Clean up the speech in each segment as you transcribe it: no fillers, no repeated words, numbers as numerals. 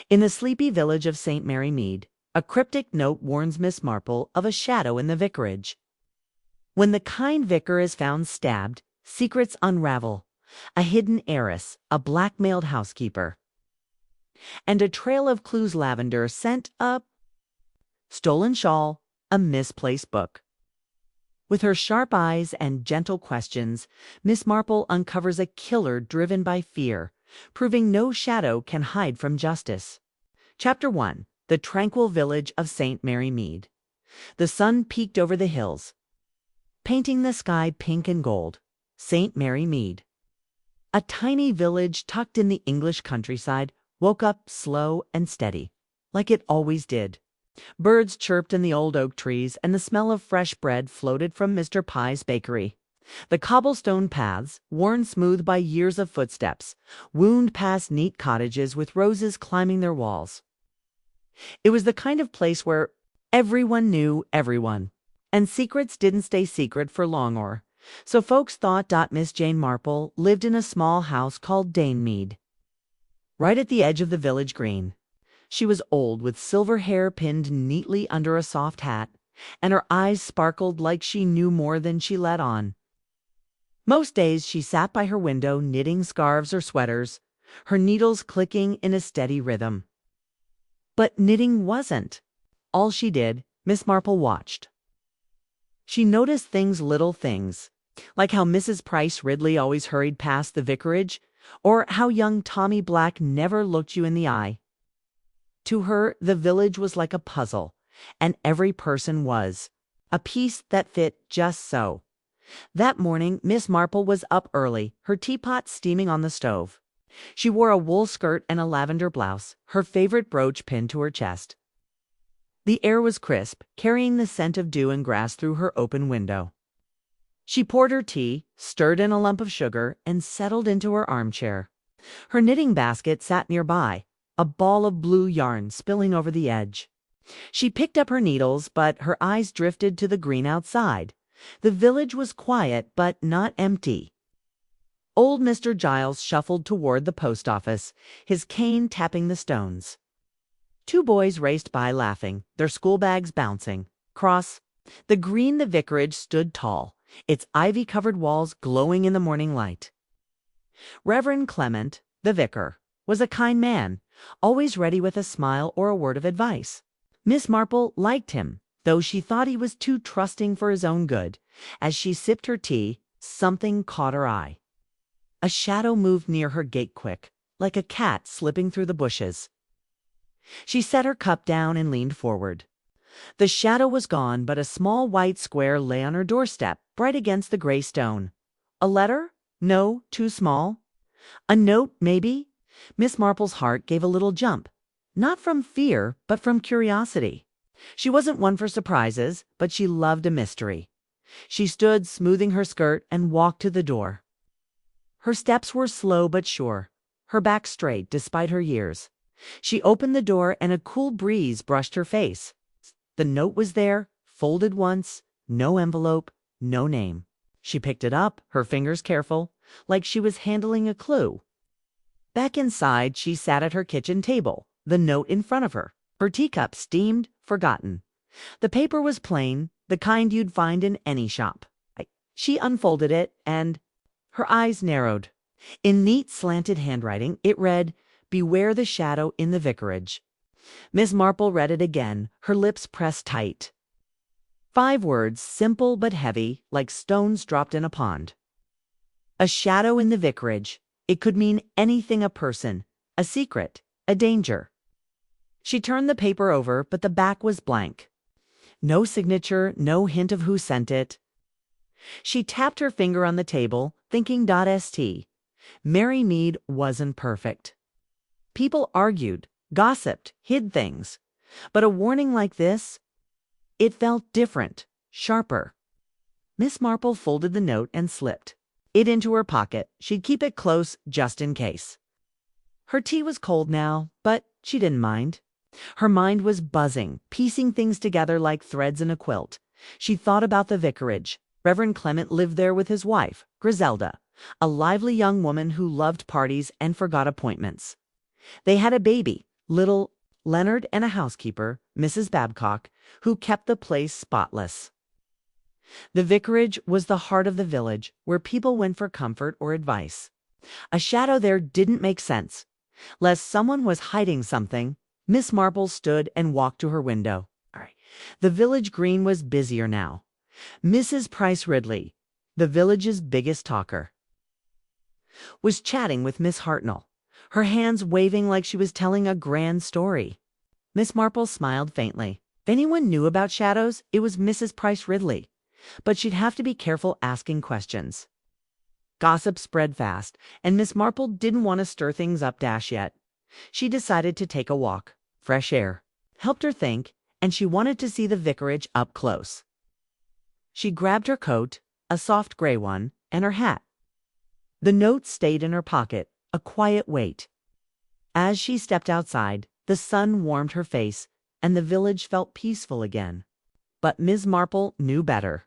In the sleepy village of St. Mary Mead, a cryptic note warns Miss Marple of a shadow in the vicarage. When the kind vicar is found stabbed, secrets unravel. A hidden heiress, a blackmailed housekeeper, and a trail of clues. Lavender scent, a stolen shawl, a misplaced book. With her sharp eyes and gentle questions, Miss Marple uncovers a killer driven by fear, proving no shadow can hide from justice. Chapter 1. The tranquil village of St. Mary Mead. The sun peeked over the hills, painting the sky pink and gold. St. Mary Mead, a tiny village tucked in the English countryside, woke up slow and steady, like it always did. Birds chirped in the old oak trees, and the smell of fresh bread floated from Mr. Pye's bakery. The cobblestone paths, worn smooth by years of footsteps, wound past neat cottages with roses climbing their walls. It was the kind of place where everyone knew everyone, and secrets didn't stay secret for long, or so folks thought. Miss Jane Marple lived in a small house called Dane Mead, right at the edge of the village green. She was old, with silver hair pinned neatly under a soft hat, and her eyes sparkled like she knew more than she let on. Most days she sat by her window knitting scarves or sweaters, her needles clicking in a steady rhythm. But knitting wasn't all she did. Miss Marple watched. She noticed things, little things, like how Mrs. Price Ridley always hurried past the vicarage, or how young Tommy Black never looked you in the eye. To her, the village was like a puzzle, and every person was a piece that fit just so. That morning, Miss Marple was up early, her teapot steaming on the stove. She wore a wool skirt and a lavender blouse, her favorite brooch pinned to her chest. The air was crisp, carrying the scent of dew and grass through her open window. She poured her tea, stirred in a lump of sugar, and settled into her armchair. Her knitting basket sat nearby, a ball of blue yarn spilling over the edge. She picked up her needles, but her eyes drifted to the green outside. The village was quiet, but not empty. Old Mr. Giles shuffled toward the post office, his cane tapping the stones. Two boys raced by laughing, their school bags bouncing. Across the green, the vicarage stood tall, its ivy-covered walls glowing in the morning light. Reverend Clement, the vicar, was a kind man, always ready with a smile or a word of advice. Miss Marple liked him, though she thought he was too trusting for his own good. As she sipped her tea, something caught her eye. A shadow moved near her gate quick, like a cat slipping through the bushes. She set her cup down and leaned forward. The shadow was gone, but a small white square lay on her doorstep, bright against the gray stone. A letter? No, too small. A note, maybe? Miss Marple's heart gave a little jump, not from fear, but from curiosity. She wasn't one for surprises, but she loved a mystery. She stood, smoothing her skirt, and walked to the door. Her steps were slow but sure, her back straight despite her years. She opened the door, and a cool breeze brushed her face. The note was there, folded once, no envelope, no name. She picked it up, her fingers careful, like she was handling a clue. Back inside, she sat at her kitchen table, the note in front of her, her teacup steamed, forgotten. The paper was plain, the kind you'd find in any shop. She unfolded it, and her eyes narrowed. In neat, slanted handwriting, it read, "Beware the shadow in the vicarage." Miss Marple read it again, her lips pressed tight. 5 words, simple but heavy, like stones dropped in a pond. A shadow in the vicarage. It could mean anything: a person, a secret, a danger. She turned the paper over, but the back was blank. No signature, no hint of who sent it. She tapped her finger on the table, thinking. St. Mary Mead wasn't perfect. People argued, gossiped, hid things. But a warning like this, it felt different, sharper. Miss Marple folded the note and slipped it into her pocket. She'd keep it close just in case. Her tea was cold now, but she didn't mind. Her mind was buzzing, piecing things together like threads in a quilt. She thought about the vicarage. Reverend Clement lived there with his wife, Griselda, a lively young woman who loved parties and forgot appointments. They had a baby, Little Leonard and a housekeeper, Mrs. Babcock, who kept the place spotless. The vicarage was the heart of the village, where people went for comfort or advice. A shadow there didn't make sense. Lest someone was hiding something, Miss Marple stood and walked to her window. The village green was busier now. Mrs. Price Ridley, the village's biggest talker, was chatting with Miss Hartnell, her hands waving like she was telling a grand story. Miss Marple smiled faintly. If anyone knew about shadows, it was Mrs. Price Ridley, but she'd have to be careful asking questions. Gossip spread fast, and Miss Marple didn't want to stir things up yet. She decided to take a walk. Fresh air helped her think, and she wanted to see the vicarage up close. She grabbed her coat, a soft gray one, and her hat. The note stayed in her pocket, a quiet weight. As she stepped outside, the sun warmed her face, and the village felt peaceful again. But Miss Marple knew better.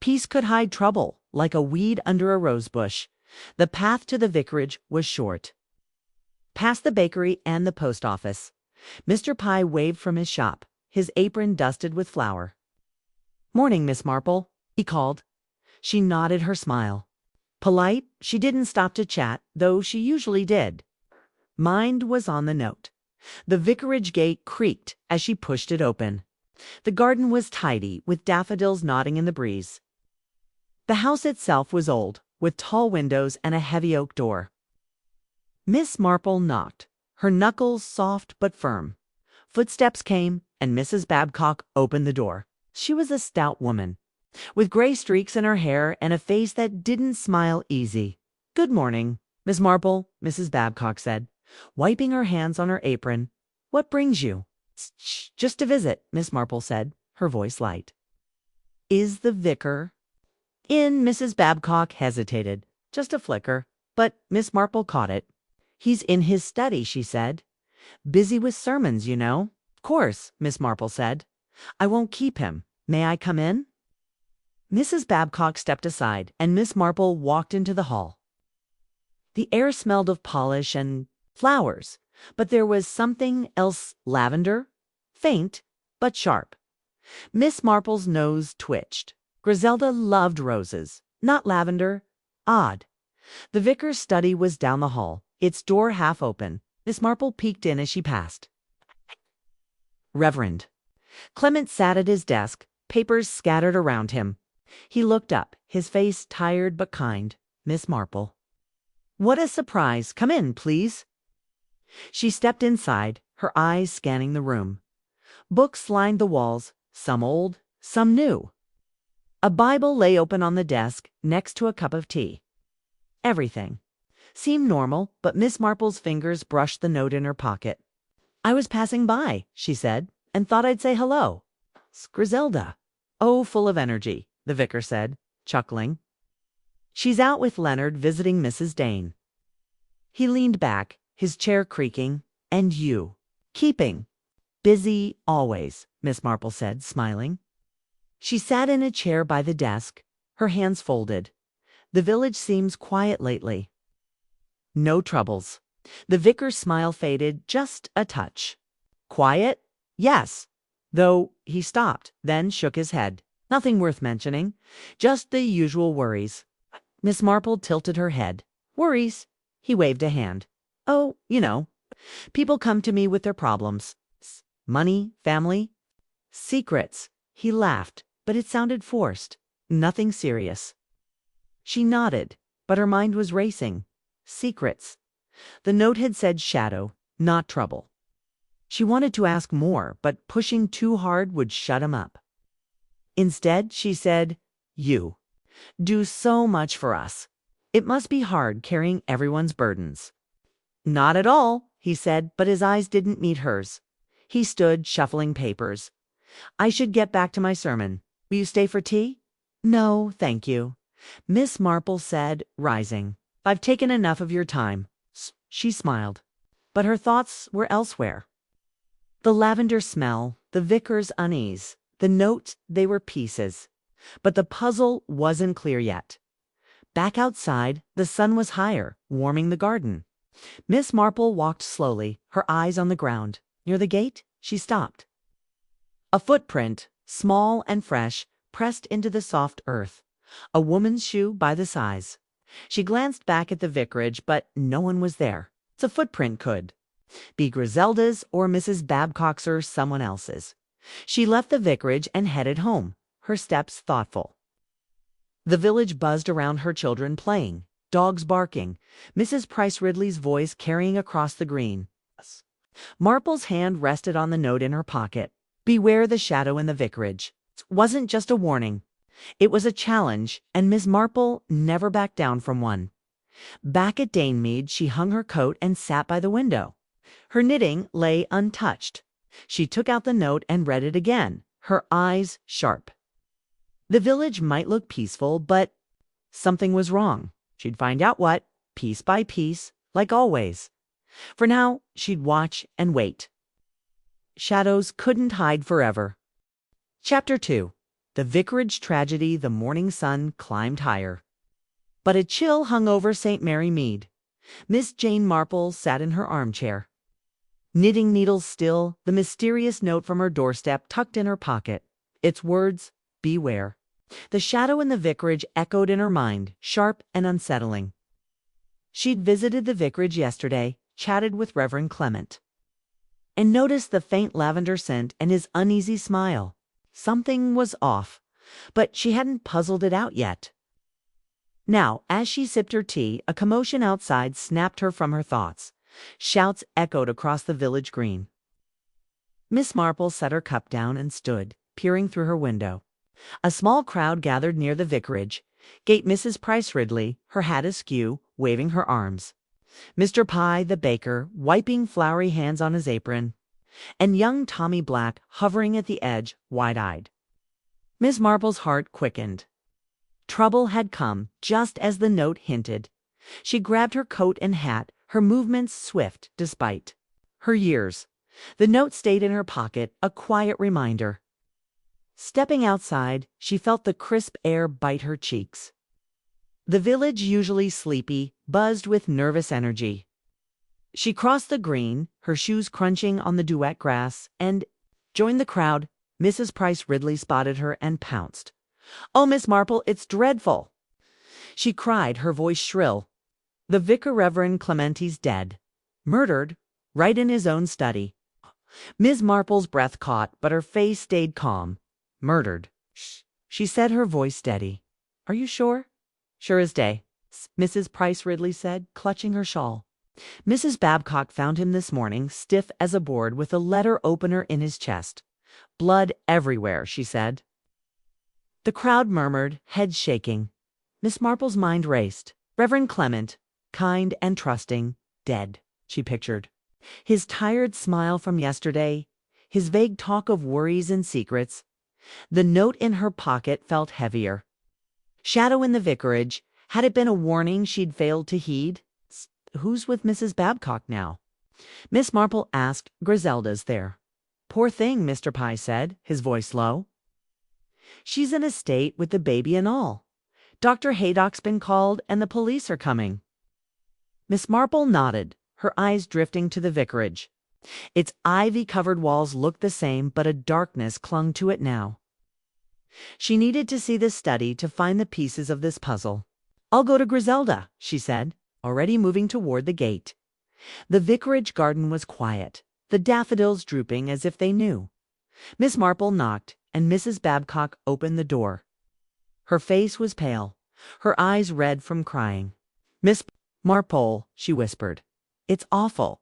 Peace could hide trouble, like a weed under a rosebush. The path to the vicarage was short. Past the bakery and the post office, Mr. Pye waved from his shop, his apron dusted with flour. "Morning, Miss Marple," he called. She nodded her smile. Polite, she didn't stop to chat, though she usually did. Mind was on the note. The vicarage gate creaked as she pushed it open. The garden was tidy, with daffodils nodding in the breeze. The house itself was old, with tall windows and a heavy oak door. Miss Marple knocked, her knuckles soft but firm. Footsteps came, and Mrs. Babcock opened the door. She was a stout woman, with gray streaks in her hair and a face that didn't smile easy. "Good morning, Miss Marple," Mrs. Babcock said, wiping her hands on her apron. "What brings you?" "Just a visit," Miss Marple said, her voice light. "Is the vicar in?" Mrs. Babcock hesitated. Just a flicker, but Miss Marple caught it. "He's in his study," she said. "Busy with sermons, you know." "Of course," Miss Marple said. "I won't keep him. May I come in?" Mrs. Babcock stepped aside, and Miss Marple walked into the hall. The air smelled of polish and flowers, but there was something else, lavender, faint but sharp. Miss Marple's nose twitched. Griselda loved roses, not lavender. Odd. The vicar's study was down the hall, its door half open. Miss Marple peeked in as she passed. Reverend Clement sat at his desk, papers scattered around him. He looked up, his face tired but kind. "Miss Marple." "What a surprise! Come in, please." She stepped inside, her eyes scanning the room. Books lined the walls, some old, some new. A Bible lay open on the desk, next to a cup of tea. Everything seemed normal, but Miss Marple's fingers brushed the note in her pocket. "I was passing by," she said, "and thought I'd say hello." "It's Griselda." "Oh, full of energy," the vicar said, chuckling. "She's out with Leonard visiting Mrs. Dane." He leaned back, his chair creaking. "And you?" "Keeping busy always," Miss Marple said, smiling. She sat in a chair by the desk, her hands folded. "The village seems quiet lately." "No troubles." The vicar's smile faded just a touch. "Quiet? Yes." Though he stopped, then shook his head. "Nothing worth mentioning. Just the usual worries." Miss Marple tilted her head. "Worries?" He waved a hand. "Oh, you know. People come to me with their problems. Money, family, secrets." He laughed, but it sounded forced. "Nothing serious." She nodded, but her mind was racing. Secrets. The note had said shadow, not trouble. She wanted to ask more, but pushing too hard would shut him up. Instead, she said, "You do so much for us. It must be hard carrying everyone's burdens." "Not at all," he said, but his eyes didn't meet hers. He stood, shuffling papers. "I should get back to my sermon. Will you stay for tea?" "No, thank you," Miss Marple said, rising. "I've taken enough of your time." She smiled, but her thoughts were elsewhere. The lavender smell, the vicar's unease, the note, they were pieces. But the puzzle wasn't clear yet. Back outside, the sun was higher, warming the garden. Miss Marple walked slowly, her eyes on the ground. Near the gate, she stopped. A footprint, small and fresh, pressed into the soft earth. A woman's shoe by the size. She glanced back at the vicarage, but no one was there. The footprint could be Griselda's or Mrs. Babcock's or someone else's. She left the vicarage and headed home, her steps thoughtful. The village buzzed around her, children playing, dogs barking, Mrs. Price Ridley's voice carrying across the green. Marple's hand rested on the note in her pocket. Beware the shadow in the vicarage. It wasn't just a warning. It was a challenge, and Miss Marple never backed down from one. Back at Danemead, she hung her coat and sat by the window. Her knitting lay untouched. She took out the note and read it again, her eyes sharp. The village might look peaceful, but something was wrong. She'd find out what, piece by piece, like always. For now, she'd watch and wait. Shadows couldn't hide forever. Chapter 2. The Vicarage Tragedy. The morning sun climbed higher. But a chill hung over St. Mary Mead. Miss Jane Marple sat in her armchair, knitting needles still, the mysterious note from her doorstep tucked in her pocket. Its words, beware. The shadow in the vicarage echoed in her mind, sharp and unsettling. She'd visited the vicarage yesterday, chatted with Reverend Clement, and noticed the faint lavender scent and his uneasy smile. Something was off, but she hadn't puzzled it out yet. Now, as she sipped her tea, a commotion outside snapped her from her thoughts. Shouts echoed across the village green. Miss Marple set her cup down and stood, peering through her window. A small crowd gathered near the vicarage. Gate Mrs. Price Ridley, her hat askew, waving her arms. Mr. Pye, the baker, wiping floury hands on his apron, and young Tommy Black hovering at the edge, wide-eyed. Miss Marple's heart quickened. Trouble had come, just as the note hinted. She grabbed her coat and hat, her movements swift despite her years. The note stayed in her pocket, a quiet reminder. Stepping outside, she felt the crisp air bite her cheeks. The village, usually sleepy, buzzed with nervous energy. She crossed the green, her shoes crunching on the duet grass, and joined the crowd. Mrs. Price Ridley spotted her and pounced. "Oh, Miss Marple, it's dreadful!" she cried, her voice shrill. "The vicar, Reverend Clementi's dead. Murdered, right in his own study." Miss Marple's breath caught, but her face stayed calm. "Murdered," she said, her voice steady. "Are you sure?" "Sure as day," Mrs. Price Ridley said, clutching her shawl. "Mrs. Babcock found him this morning, stiff as a board, with a letter opener in his chest. Blood everywhere," she said. The crowd murmured, heads shaking. Miss Marple's mind raced. Reverend Clement, kind and trusting, dead, she pictured. His tired smile from yesterday, his vague talk of worries and secrets. The note in her pocket felt heavier. Shadow in the vicarage. Had it been a warning she'd failed to heed? Who's with Mrs. Babcock now? Miss Marple asked. "Griselda's there." "Poor thing," Mr. Pye said, his voice low. "She's in a state with the baby and all. Dr. Haydock's been called and the police are coming." Miss Marple nodded, her eyes drifting to the vicarage. Its ivy-covered walls looked the same, but a darkness clung to it now. She needed to see the study to find the pieces of this puzzle. "I'll go to Griselda," she said, already moving toward the gate. The vicarage garden was quiet, the daffodils drooping as if they knew. Miss Marple knocked, and Mrs. Babcock opened the door. Her face was pale, her eyes red from crying. "Miss Marple," she whispered, "it's awful.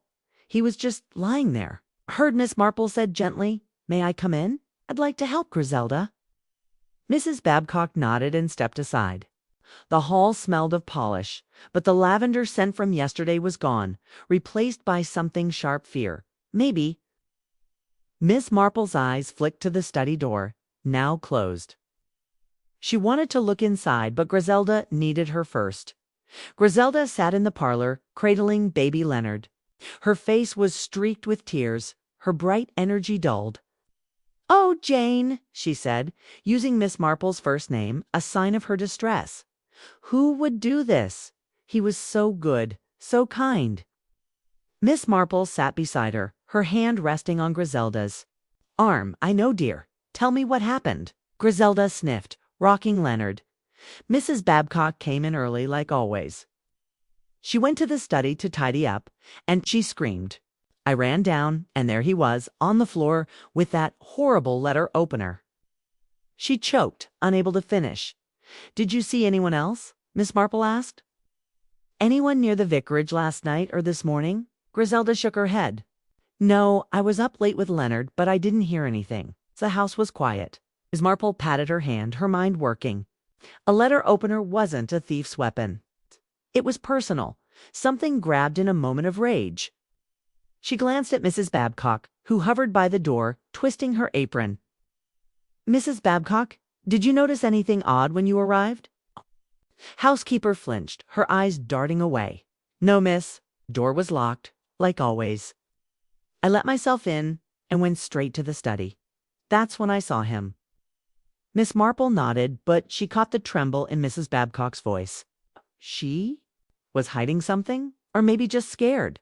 He was just lying there." "Heard," Miss Marple said gently. "May I come in? I'd like to help Griselda." Mrs. Babcock nodded and stepped aside. The hall smelled of polish, but the lavender scent from yesterday was gone, replaced by something sharp fear. Maybe. Miss Marple's eyes flicked to the study door, now closed. She wanted to look inside, but Griselda needed her first. Griselda sat in the parlor, cradling baby Leonard. Her face was streaked with tears, her bright energy dulled. "Oh, Jane," she said, using Miss Marple's first name, a sign of her distress. Who would do this? He was so good, so kind. Miss Marple sat beside her, her hand resting on Griselda's arm. "I know, dear. Tell me what happened." Griselda sniffed, rocking Leonard. Mrs. Babcock came in early, like always. She went to the study to tidy up, and she screamed. I ran down, and there he was, on the floor, with that horrible letter opener. She choked, unable to finish. "Did you see anyone else?" Miss Marple asked. "Anyone near the vicarage last night or this morning?" Griselda shook her head. "No, I was up late with Leonard, but I didn't hear anything. The house was quiet." Miss Marple patted her hand, her mind working. A letter opener wasn't a thief's weapon. It was personal, something grabbed in a moment of rage. She glanced at Mrs. Babcock, who hovered by the door, twisting her apron. "Mrs. Babcock, did you notice anything odd when you arrived?" Housekeeper flinched, her eyes darting away. "No, miss." Door was locked, like always. I let myself in and went straight to the study. That's when I saw him. Miss Marple nodded, but she caught the tremble in Mrs. Babcock's voice. She was hiding something, or maybe just scared.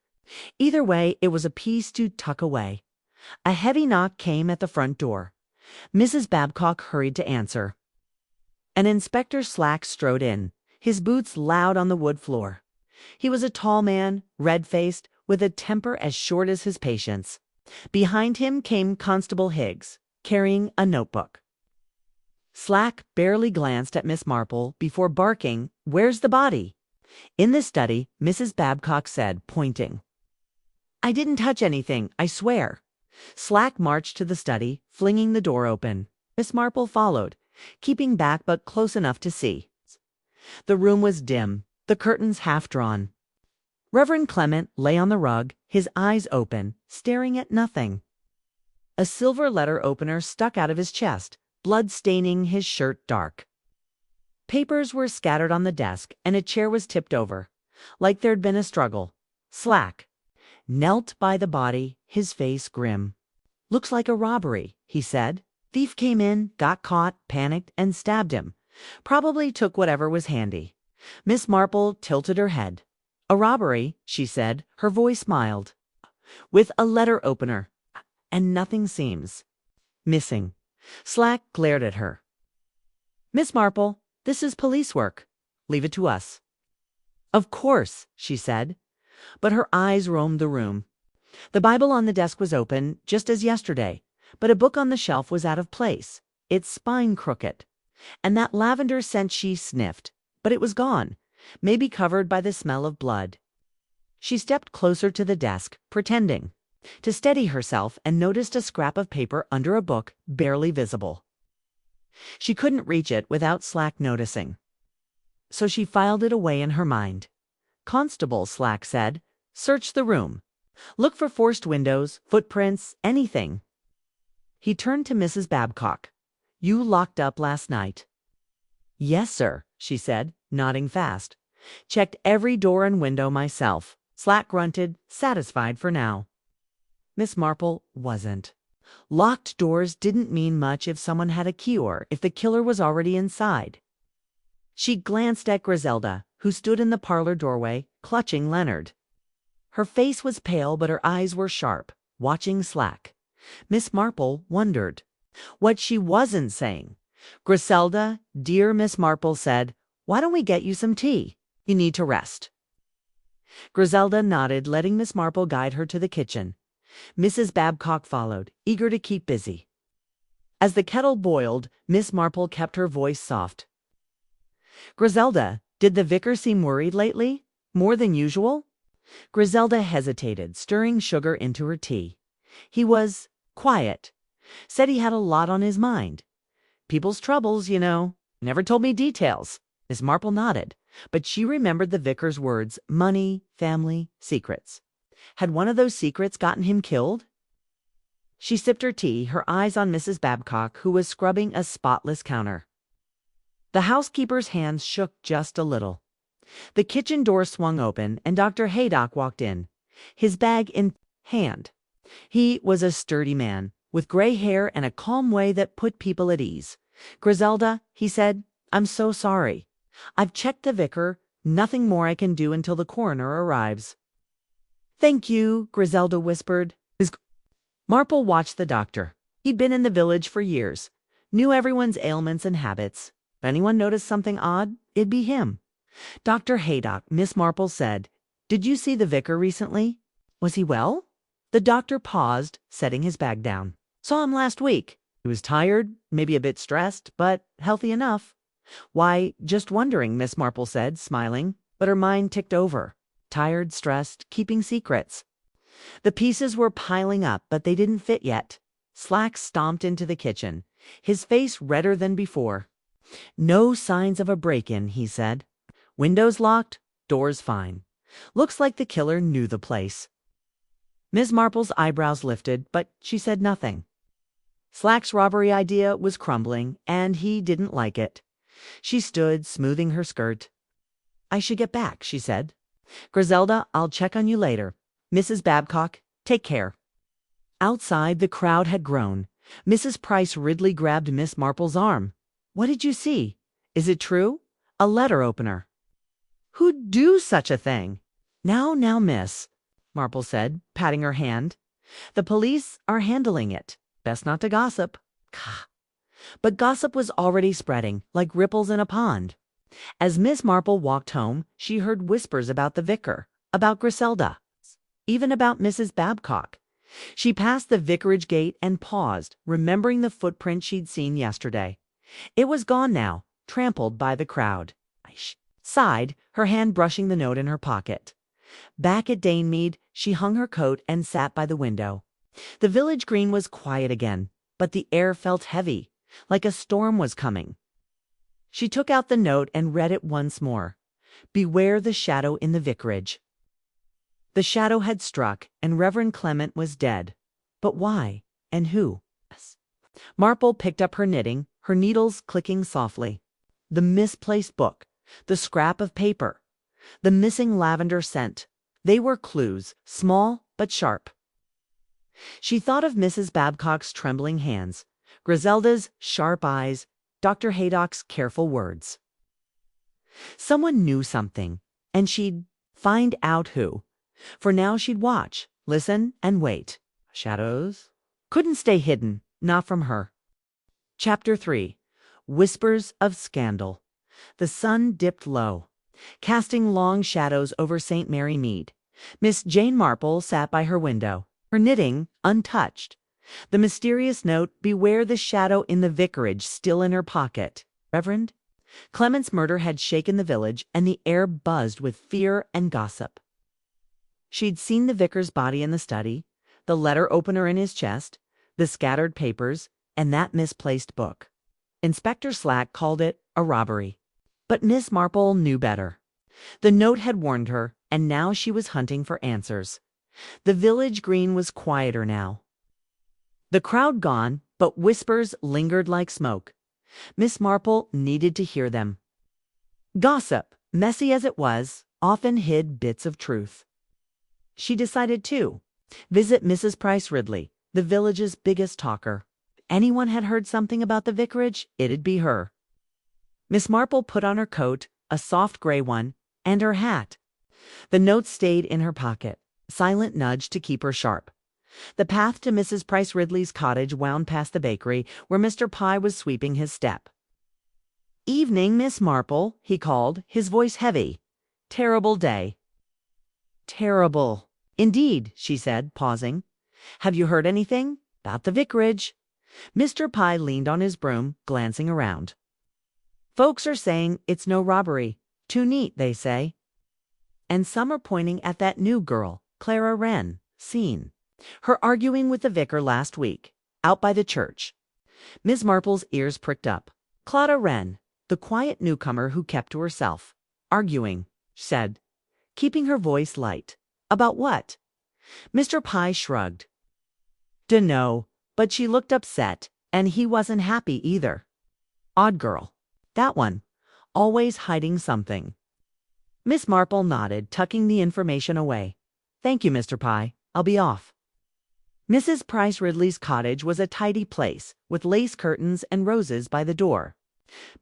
Either way, it was a piece to tuck away. A heavy knock came at the front door. Mrs. Babcock hurried to answer. An Inspector Slack strode in, his boots loud on the wood floor. He was a tall man, red-faced, with a temper as short as his patience. Behind him came Constable Higgs, carrying a notebook. Slack barely glanced at Miss Marple before barking, "Where's the body?" In the study, Mrs. Babcock said, pointing. "I didn't touch anything, I swear." Slack marched to the study, flinging the door open. Miss Marple followed, keeping back but close enough to see. The room was dim, the curtains half drawn. Reverend Clement lay on the rug, his eyes open, staring at nothing. A silver letter opener stuck out of his chest, blood staining his shirt dark. Papers were scattered on the desk, and a chair was tipped over, like there'd been a struggle. Slack knelt by the body, his face grim. "Looks like a robbery," he said. "Thief came in, got caught, panicked, and stabbed him. Probably took whatever was handy." Miss Marple tilted her head. "A robbery," she said, her voice mild. "With a letter opener. And nothing seems missing." Slack glared at her. "Miss Marple, this is police work. Leave it to us." "Of course," she said, but her eyes roamed the room. The Bible on the desk was open, just as yesterday, but a book on the shelf was out of place, its spine crooked. And that lavender scent she sniffed, but it was gone, maybe covered by the smell of blood. She stepped closer to the desk, pretending to steady herself, and noticed a scrap of paper under a book, barely visible. She couldn't reach it without Slack noticing, so she filed it away in her mind. "Constable," Slack said, "search the room. Look for forced windows, footprints, anything." He turned to Mrs. Babcock. "You locked up last night?" "Yes, sir," she said, nodding fast. "Checked every door and window myself." Slack grunted, satisfied for now. Miss Marple wasn't. Locked doors didn't mean much if someone had a key or if the killer was already inside. She glanced at Griselda, who stood in the parlor doorway, clutching Leonard. Her face was pale, but her eyes were sharp, watching Slack. Miss Marple wondered what she wasn't saying. "Griselda, dear," Miss Marple said, "why don't we get you some tea? You need to rest." Griselda nodded, letting Miss Marple guide her to the kitchen. Mrs. Babcock followed, eager to keep busy. As the kettle boiled, Miss Marple kept her voice soft. "Griselda, did the vicar seem worried lately? More than usual?" Griselda hesitated, stirring sugar into her tea. "He was quiet. Said he had a lot on his mind. People's troubles, you know. Never told me details." Miss Marple nodded, but she remembered the vicar's words: money, family, secrets. Had one of those secrets gotten him killed? She sipped her tea, her eyes on Mrs. Babcock, who was scrubbing a spotless counter. The housekeeper's hands shook just a little. The kitchen door swung open, and Dr. Haydock walked in, his bag in hand. He was a sturdy man, with gray hair and a calm way that put people at ease. "Griselda," he said, "I'm so sorry. I've checked the vicar. Nothing more I can do until the coroner arrives." "Thank you," Griselda whispered. Miss Marple watched the doctor. He'd been in the village for years, knew everyone's ailments and habits. If anyone noticed something odd, it'd be him. Dr. Haydock, Miss Marple said, "Did you see the vicar recently? Was he well?" The doctor paused, setting his bag down. "Saw him last week. He was tired, maybe a bit stressed, but healthy enough." "Why, just wondering," Miss Marple said, smiling, but her mind ticked over. Tired, stressed, keeping secrets. The pieces were piling up, but they didn't fit yet. Slack stomped into the kitchen, his face redder than before. "No signs of a break-in," he said. "Windows locked, doors fine. Looks like the killer knew the place." Miss Marple's eyebrows lifted, but she said nothing. Slack's robbery idea was crumbling, and he didn't like it. She stood, smoothing her skirt. "I should get back," she said. "Griselda, I'll check on you later. Mrs. Babcock, take care." Outside, the crowd had grown. Mrs. Price Ridley grabbed Miss Marple's arm. "What did you see? Is it true? A letter opener." "Who'd do such a thing?" Now, miss," Marple said, patting her hand. "The police are handling it. Best not to gossip." Gah. But gossip was already spreading, like ripples in a pond. As Miss Marple walked home, she heard whispers about the vicar, about Griselda, even about Mrs. Babcock. She passed the vicarage gate and paused, remembering the footprint she'd seen yesterday. It was gone now, trampled by the crowd. She sighed, her hand brushing the note in her pocket. Back at Danemead, she hung her coat and sat by the window. The village green was quiet again, but the air felt heavy, like a storm was coming. She took out the note and read it once more. "Beware the shadow in the vicarage." The shadow had struck, and Reverend Clement was dead. But why? And who? Marple picked up her knitting, her needles clicking softly. The misplaced book, the scrap of paper, the missing lavender scent. They were clues, small but sharp. She thought of Mrs. Babcock's trembling hands, Griselda's sharp eyes, Dr. Haydock's careful words. Someone knew something, and she'd find out who. For now she'd watch, listen, and wait. Shadows couldn't stay hidden, not from her. Chapter 3. Whispers of Scandal. The sun dipped low, casting long shadows over St. Mary Mead. Miss Jane Marple sat by her window, her knitting untouched. The mysterious note, "Beware the shadow in the vicarage," still in her pocket. Reverend Clement's murder had shaken the village, and the air buzzed with fear and gossip. She'd seen the vicar's body in the study, the letter opener in his chest, the scattered papers, and that misplaced book. Inspector Slack called it a robbery. But Miss Marple knew better. The note had warned her, and now she was hunting for answers. The village green was quieter now. The crowd gone, but whispers lingered like smoke. Miss Marple needed to hear them. Gossip, messy as it was, often hid bits of truth. She decided to visit Mrs. Price Ridley, the village's biggest talker. If anyone had heard something about the vicarage, it'd be her. Miss Marple put on her coat, a soft gray one, and her hat. The note stayed in her pocket, a silent nudge to keep her sharp. The path to Mrs. Price Ridley's cottage wound past the bakery, where Mr. Pye was sweeping his step. "Evening, Miss Marple," he called, his voice heavy. "Terrible day." "Terrible. Indeed," she said, pausing. "Have you heard anything about the vicarage?" Mr. Pye leaned on his broom, glancing around. "Folks are saying it's no robbery. Too neat, they say. And some are pointing at that new girl, Clara Wren, seen. Her arguing with the vicar last week, out by the church." Miss Marple's ears pricked up. Clara Wren, the quiet newcomer who kept to herself. "Arguing," she said, keeping her voice light. "About what?" Mr. Pye shrugged. "Dunno," but she looked upset, and he wasn't happy either. Odd girl. That one. Always hiding something. Miss Marple nodded, tucking the information away. "Thank you, Mr. Pye. I'll be off." Mrs. Price Ridley's cottage was a tidy place, with lace curtains and roses by the door.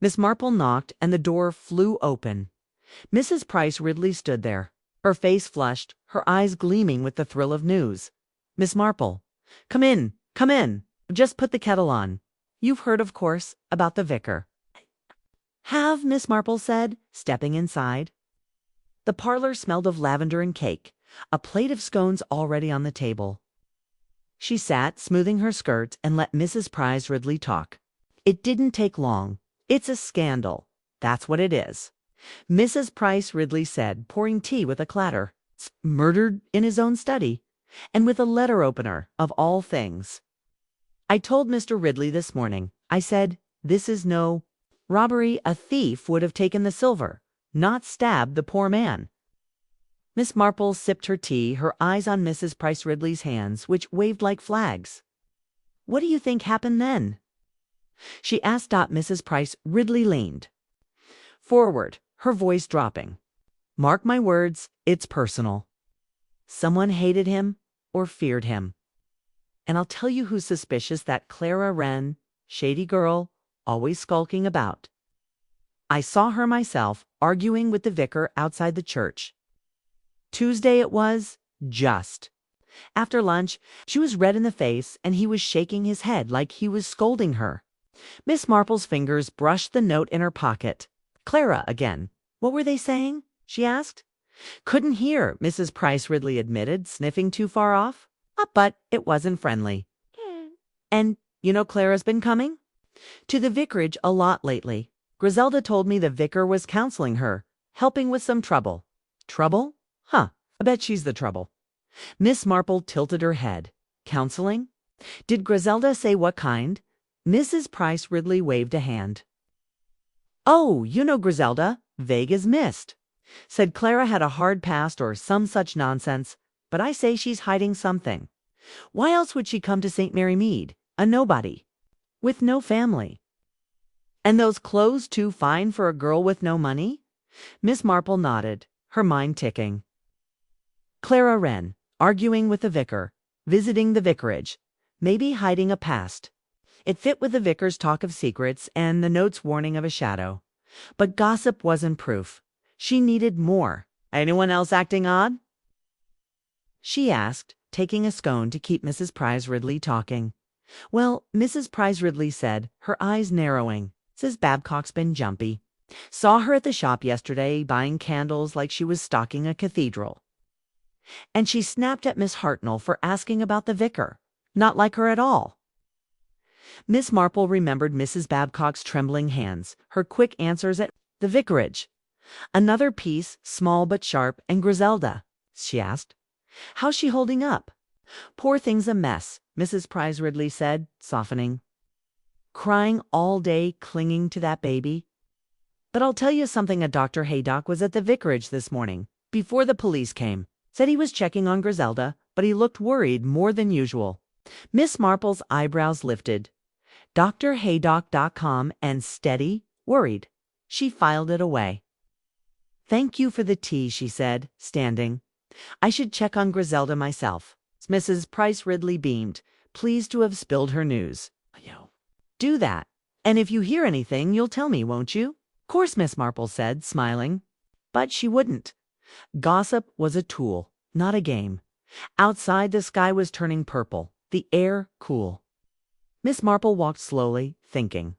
Miss Marple knocked, and the door flew open. Mrs. Price Ridley stood there, Her face flushed, her eyes gleaming with the thrill of news. "Miss Marple, come in, come in. Just put the kettle on. You've heard, of course, about the vicar." "Have," Miss Marple said, stepping inside. The parlor smelled of lavender and cake, a plate of scones already on the table. She sat, smoothing her skirt, and let Mrs. Price Ridley talk. "It didn't take long. It's a scandal. That's what it is," Mrs. Price Ridley said, pouring tea with a clatter. "Murdered in his own study, and with a letter opener, of all things. I told Mr. Ridley this morning. I said, this is no robbery. A thief would have taken the silver, not stabbed the poor man." Miss Marple sipped her tea, her eyes on Mrs. Price Ridley's hands, which waved like flags. "What do you think happened then?" she asked. Mrs. Price Ridley leaned forward, her voice dropping. "Mark my words, it's personal. Someone hated him or feared him. And I'll tell you who's suspicious, that Clara Wren, shady girl, always skulking about. I saw her myself, arguing with the vicar outside the church. Tuesday it was, just after lunch. She was red in the face, and he was shaking his head like he was scolding her." Miss Marple's fingers brushed the note in her pocket. "Clara again. What were they saying?" she asked. "Couldn't hear," Mrs. Price Ridley admitted, sniffing too far off. "But it wasn't friendly." "And you know Clara's been coming to the vicarage a lot lately. Griselda told me the vicar was counseling her, helping with some trouble." "Trouble? Huh, I bet she's the trouble." Miss Marple tilted her head. "Counseling? Did Griselda say what kind?" Mrs. Price Ridley waved a hand. "Oh, you know Griselda, vague as mist. Said Clara had a hard past or some such nonsense, but I say she's hiding something. Why else would she come to St. Mary Mead, a nobody, with no family? And those clothes too fine for a girl with no money?" Miss Marple nodded, her mind ticking. Clara Wren, arguing with the vicar, visiting the vicarage, maybe hiding a past. It fit with the vicar's talk of secrets and the note's warning of a shadow. But gossip wasn't proof. She needed more. "Anyone else acting odd?" she asked, taking a scone to keep Mrs. Price Ridley talking. "Well," Mrs. Price Ridley said, her eyes narrowing, "Mrs. Babcock's been jumpy. Saw her at the shop yesterday, buying candles like she was stocking a cathedral. And she snapped at Miss Hartnell for asking about the vicar. Not like her at all." Miss Marple remembered Mrs. Babcock's trembling hands, her quick answers at the vicarage. "Another piece, small but sharp, and Griselda?" she asked. "How's she holding up?" "Poor thing's a mess," Mrs. Price Ridley said, softening. "Crying all day, clinging to that baby. But I'll tell you something, a Dr. Haydock was at the vicarage this morning, before the police came. Said he was checking on Griselda, but he looked worried more than usual." Miss Marple's eyebrows lifted. drhaydock.com and steady, worried. She filed it away. "Thank you for the tea," she said, standing. "I should check on Griselda myself." Mrs. Price Ridley beamed, pleased to have spilled her news. "Do that. And if you hear anything, you'll tell me, won't you?" "Course," Miss Marple said, smiling. But she wouldn't. Gossip was a tool, not a game. Outside, the sky was turning purple, the air cool. Miss Marple walked slowly, thinking.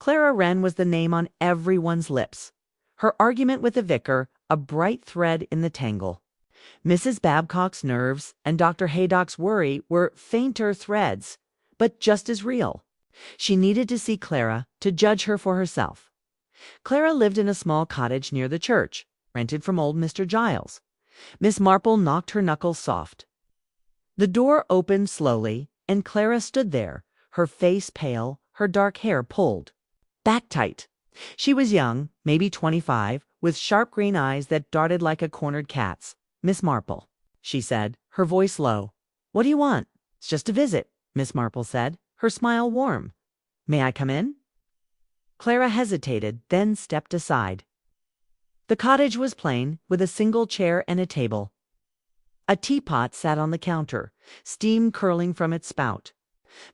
Clara Wren was the name on everyone's lips. Her argument with the vicar, a bright thread in the tangle. Mrs. Babcock's nerves and Dr. Haydock's worry were fainter threads, but just as real. She needed to see Clara to judge her for herself. Clara lived in a small cottage near the church, rented from old Mr. Giles. Miss Marple knocked her knuckles soft. The door opened slowly, and Clara stood there, her face pale, her dark hair pulled back tight. She was young, maybe 25, with sharp green eyes that darted like a cornered cat's. "Miss Marple," she said, her voice low. "What do you want?" "It's just a visit," Miss Marple said, her smile warm. "May I come in?" Clara hesitated, then stepped aside. The cottage was plain, with a single chair and a table. A teapot sat on the counter, steam curling from its spout.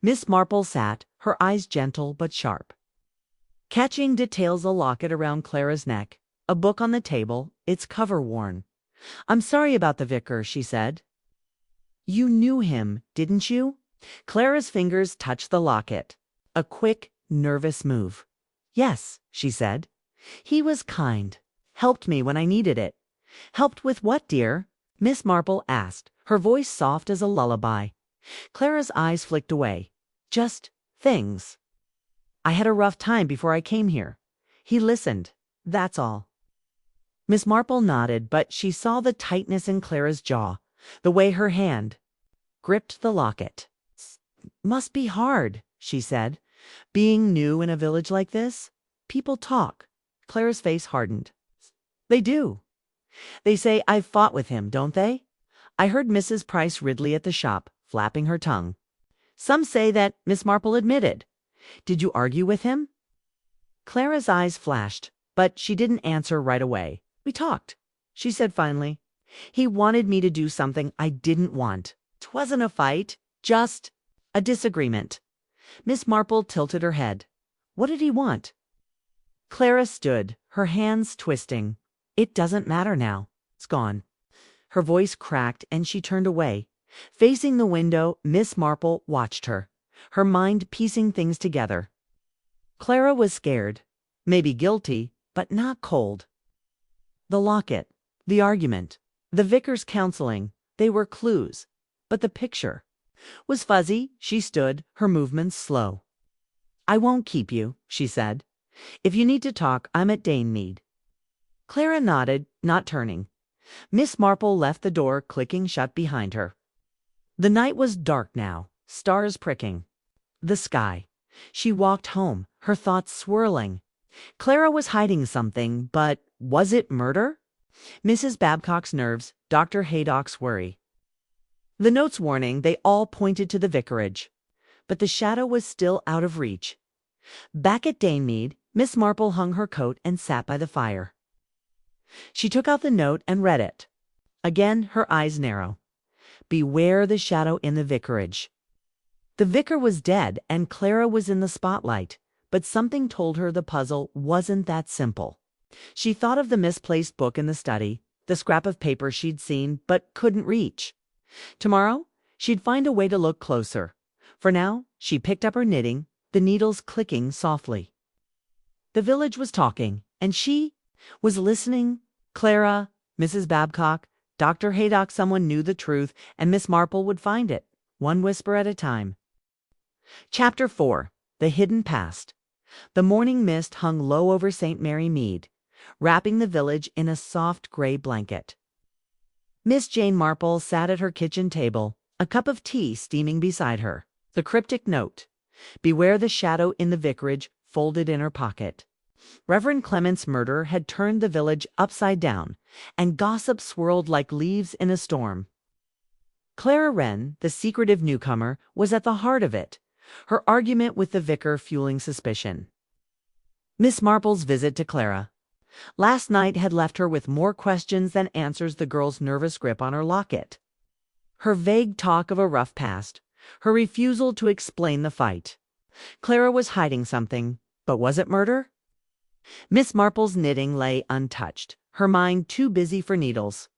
Miss Marple sat, her eyes gentle but sharp, catching details: a locket around Clara's neck, a book on the table, its cover worn. "I'm sorry about the vicar," she said. "You knew him, didn't you?" Clara's fingers touched the locket. A quick, nervous move. "Yes," she said. "He was kind. Helped me when I needed it." "Helped with what, dear?" Miss Marple asked, her voice soft as a lullaby. Clara's eyes flicked away. "Just things. I had a rough time before I came here. He listened. That's all." Miss Marple nodded, but she saw the tightness in Clara's jaw, the way her hand gripped the locket. "Must be hard," she said. "Being new in a village like this. People talk." Clara's face hardened. "They do. They say I've fought with him, don't they? I heard Mrs. Price Ridley at the shop, flapping her tongue. Some say that Miss Marple admitted. Did you argue with him?" Clara's eyes flashed, but she didn't answer right away. "We talked," she said finally. "He wanted me to do something I didn't want. 'Twasn't a fight, just a disagreement." Miss Marple tilted her head. "What did he want?" Clara stood, her hands twisting. "It doesn't matter now. It's gone." Her voice cracked and she turned away. Facing the window, Miss Marple watched her, her mind piecing things together. Clara was scared, maybe guilty, but not cold. The locket, the argument, the vicar's counseling, they were clues. But the picture was fuzzy. She stood, her movements slow. "I won't keep you," she said. "If you need to talk, I'm at Danemead." Clara nodded, not turning. Miss Marple left the door clicking shut behind her. The night was dark now, stars pricking the sky. She walked home, her thoughts swirling. Clara was hiding something, but was it murder? Mrs. Babcock's nerves, Dr. Haydock's worry. The notes warning, they all pointed to the vicarage. But the shadow was still out of reach. Back at Danemead, Miss Marple hung her coat and sat by the fire. She took out the note and read it. Again, her eyes narrow. "Beware the shadow in the vicarage." The vicar was dead and Clara was in the spotlight, but something told her the puzzle wasn't that simple. She thought of the misplaced book in the study, the scrap of paper she'd seen but couldn't reach. Tomorrow, she'd find a way to look closer. For now, she picked up her knitting, the needles clicking softly. The village was talking, and she was listening. Clara, Mrs. Babcock, Dr. Haydock, someone knew the truth, and Miss Marple would find it, one whisper at a time. Chapter 4. The Hidden Past. The morning mist hung low over St. Mary Mead, wrapping the village in a soft gray blanket. Miss Jane Marple sat at her kitchen table, a cup of tea steaming beside her. The cryptic note, "Beware the shadow in the vicarage," folded in her pocket. Reverend Clement's murder had turned the village upside down, and gossip swirled like leaves in a storm. Clara Wren, the secretive newcomer, was at the heart of it, her argument with the vicar fueling suspicion. Miss Marple's visit to Clara last night had left her with more questions than answers. The girl's nervous grip on her locket, her vague talk of a rough past, her refusal to explain the fight. Clara was hiding something, but was it murder? Miss Marple's knitting lay untouched, her mind too busy for needles.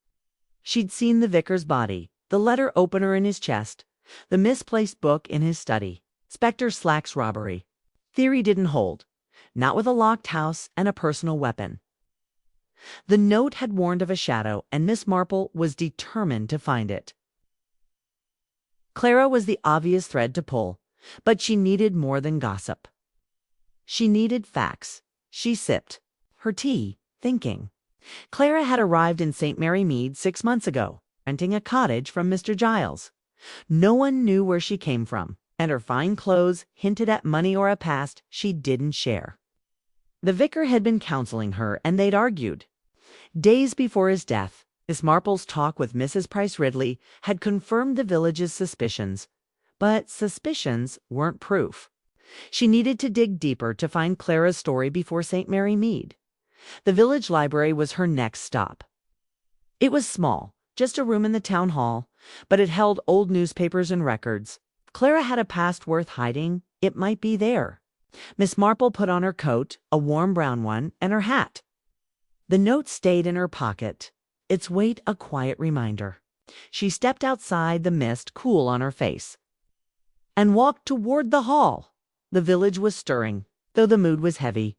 She'd seen the vicar's body, the letter opener in his chest, the misplaced book in his study. Spectre Slack's robbery. Theory didn't hold, not with a locked house and a personal weapon. The note had warned of a shadow, and Miss Marple was determined to find it. Clara was the obvious thread to pull, but she needed more than gossip. She needed facts. She sipped her tea, thinking. Clara had arrived in St. Mary Mead 6 months ago, renting a cottage from Mr. Giles. No one knew where she came from, and her fine clothes hinted at money or a past she didn't share. The vicar had been counseling her, and they'd argued. Days before his death, Miss Marple's talk with Mrs. Price Ridley had confirmed the village's suspicions. But suspicions weren't proof. She needed to dig deeper to find Clara's story before St. Mary Mead. The village library was her next stop. It was small, just a room in the town hall, but it held old newspapers and records. If Clara had a past worth hiding, it might be there. Miss Marple put on her coat, a warm brown one, and her hat. The note stayed in her pocket. its weight a quiet reminder. She stepped outside, the mist cool on her face, and walked toward the hall. The village was stirring, though the mood was heavy.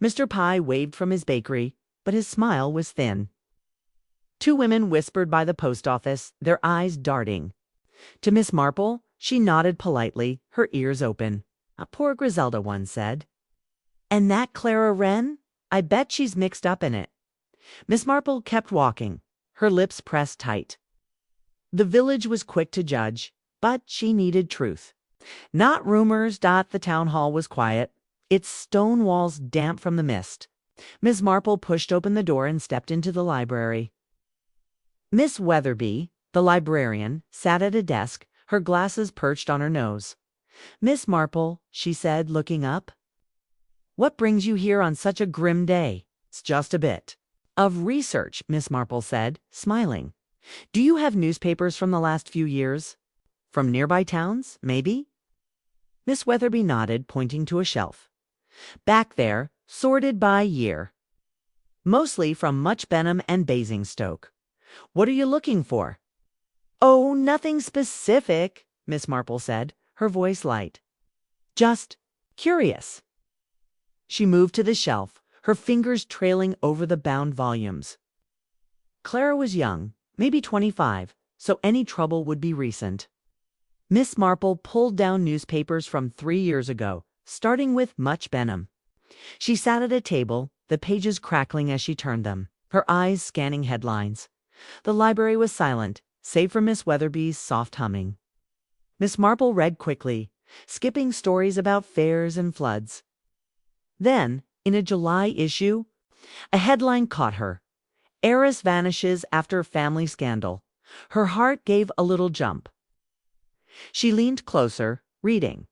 Mr. Pye waved from his bakery, but his smile was thin. Two women whispered by the post office, their eyes darting. To Miss Marple, she nodded politely, her ears open. "A poor Griselda," one said. "And that Clara Wren? I bet she's mixed up in it." Miss Marple kept walking, her lips pressed tight. The village was quick to judge, but she needed truth. Not rumors. The town hall was quiet, its stone walls damp from the mist. Miss Marple pushed open the door and stepped into the library. Miss Weatherby, the librarian, sat at a desk, her glasses perched on her nose. "Miss Marple," she said, looking up. "What brings you here on such a grim day?" "It's just a bit of research," Miss Marple said, smiling. "Do you have newspapers from the last few years? From nearby towns, maybe?" Miss Weatherby nodded, pointing to a shelf. "Back there, sorted by year. Mostly from Much Benham and Basingstoke. What are you looking for?" "Oh, nothing specific," Miss Marple said, her voice light. "Just curious." She moved to the shelf, her fingers trailing over the bound volumes. Clara was young, maybe 25, so any trouble would be recent. Miss Marple pulled down newspapers from 3 years ago, starting with Much Benham. She sat at a table, the pages crackling as she turned them, her eyes scanning headlines. The library was silent, save for Miss Weatherby's soft humming. Miss Marple read quickly, skipping stories about fairs and floods. Then, in a July issue, a headline caught her. "Heiress vanishes after family scandal." Her heart gave a little jump. She leaned closer, reading.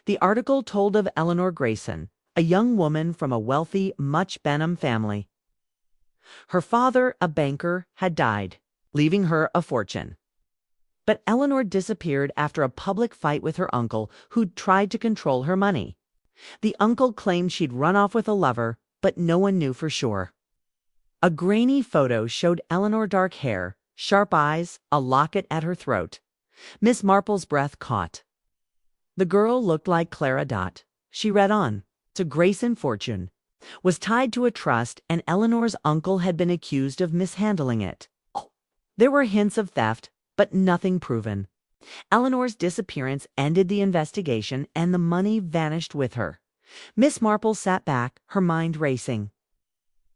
The article told of Eleanor Grayson, a young woman from a wealthy Much Benham family. Her father, a banker, had died, leaving her a fortune. But Eleanor disappeared after a public fight with her uncle, who'd tried to control her money. The uncle claimed she'd run off with a lover, but no one knew for sure. A grainy photo showed Eleanor dark hair, sharp eyes, a locket at her throat. Miss Marple's breath caught. The girl looked like Clara. She read on. To Grayson fortune was tied to a trust, and Eleanor's uncle had been accused of mishandling it. There were hints of theft, but nothing proven. Eleanor's disappearance ended the investigation, and the money vanished with her. Miss Marple sat back, her mind racing.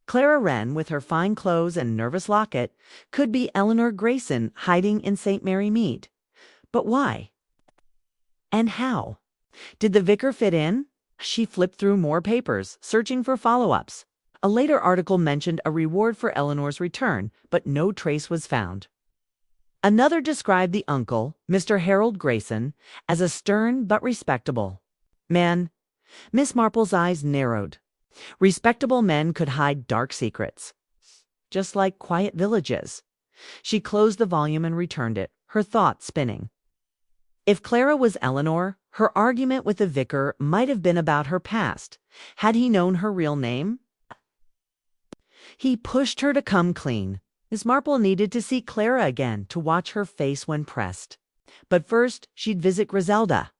Clara Wren, with her fine clothes and nervous locket, could be Eleanor Grayson hiding in St. Mary Mead. But why? And how? Did the vicar fit in? She flipped through more papers, searching for follow-ups. A later article mentioned a reward for Eleanor's return, but no trace was found. Another described the uncle, Mr. Harold Grayson, as a stern but respectable man. Miss Marple's eyes narrowed. Respectable men could hide dark secrets, just like quiet villages. She closed the volume and returned it, her thoughts spinning. If Clara was Eleanor, her argument with the vicar might have been about her past. Had he known her real name? He pushed her to come clean. Miss Marple needed to see Clara again, to watch her face when pressed. But first, she'd visit Griselda.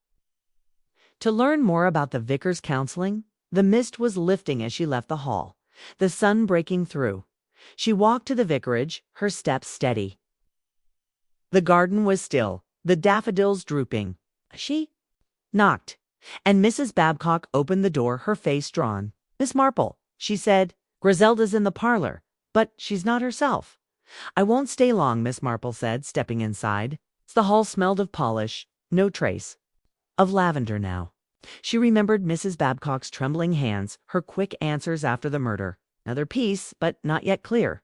To learn more about the vicar's counseling, the mist was lifting as she left the hall, the sun breaking through. She walked to the vicarage, her steps steady. The garden was still, the daffodils drooping. She knocked, and Mrs. Babcock opened the door, her face drawn. "Miss Marple," she said, "Griselda's in the parlor, but she's not herself." "I won't stay long," Miss Marple said, stepping inside. The hall smelled of polish, no trace of lavender now. She remembered Mrs. Babcock's trembling hands, her quick answers after the murder. Another piece, but not yet clear.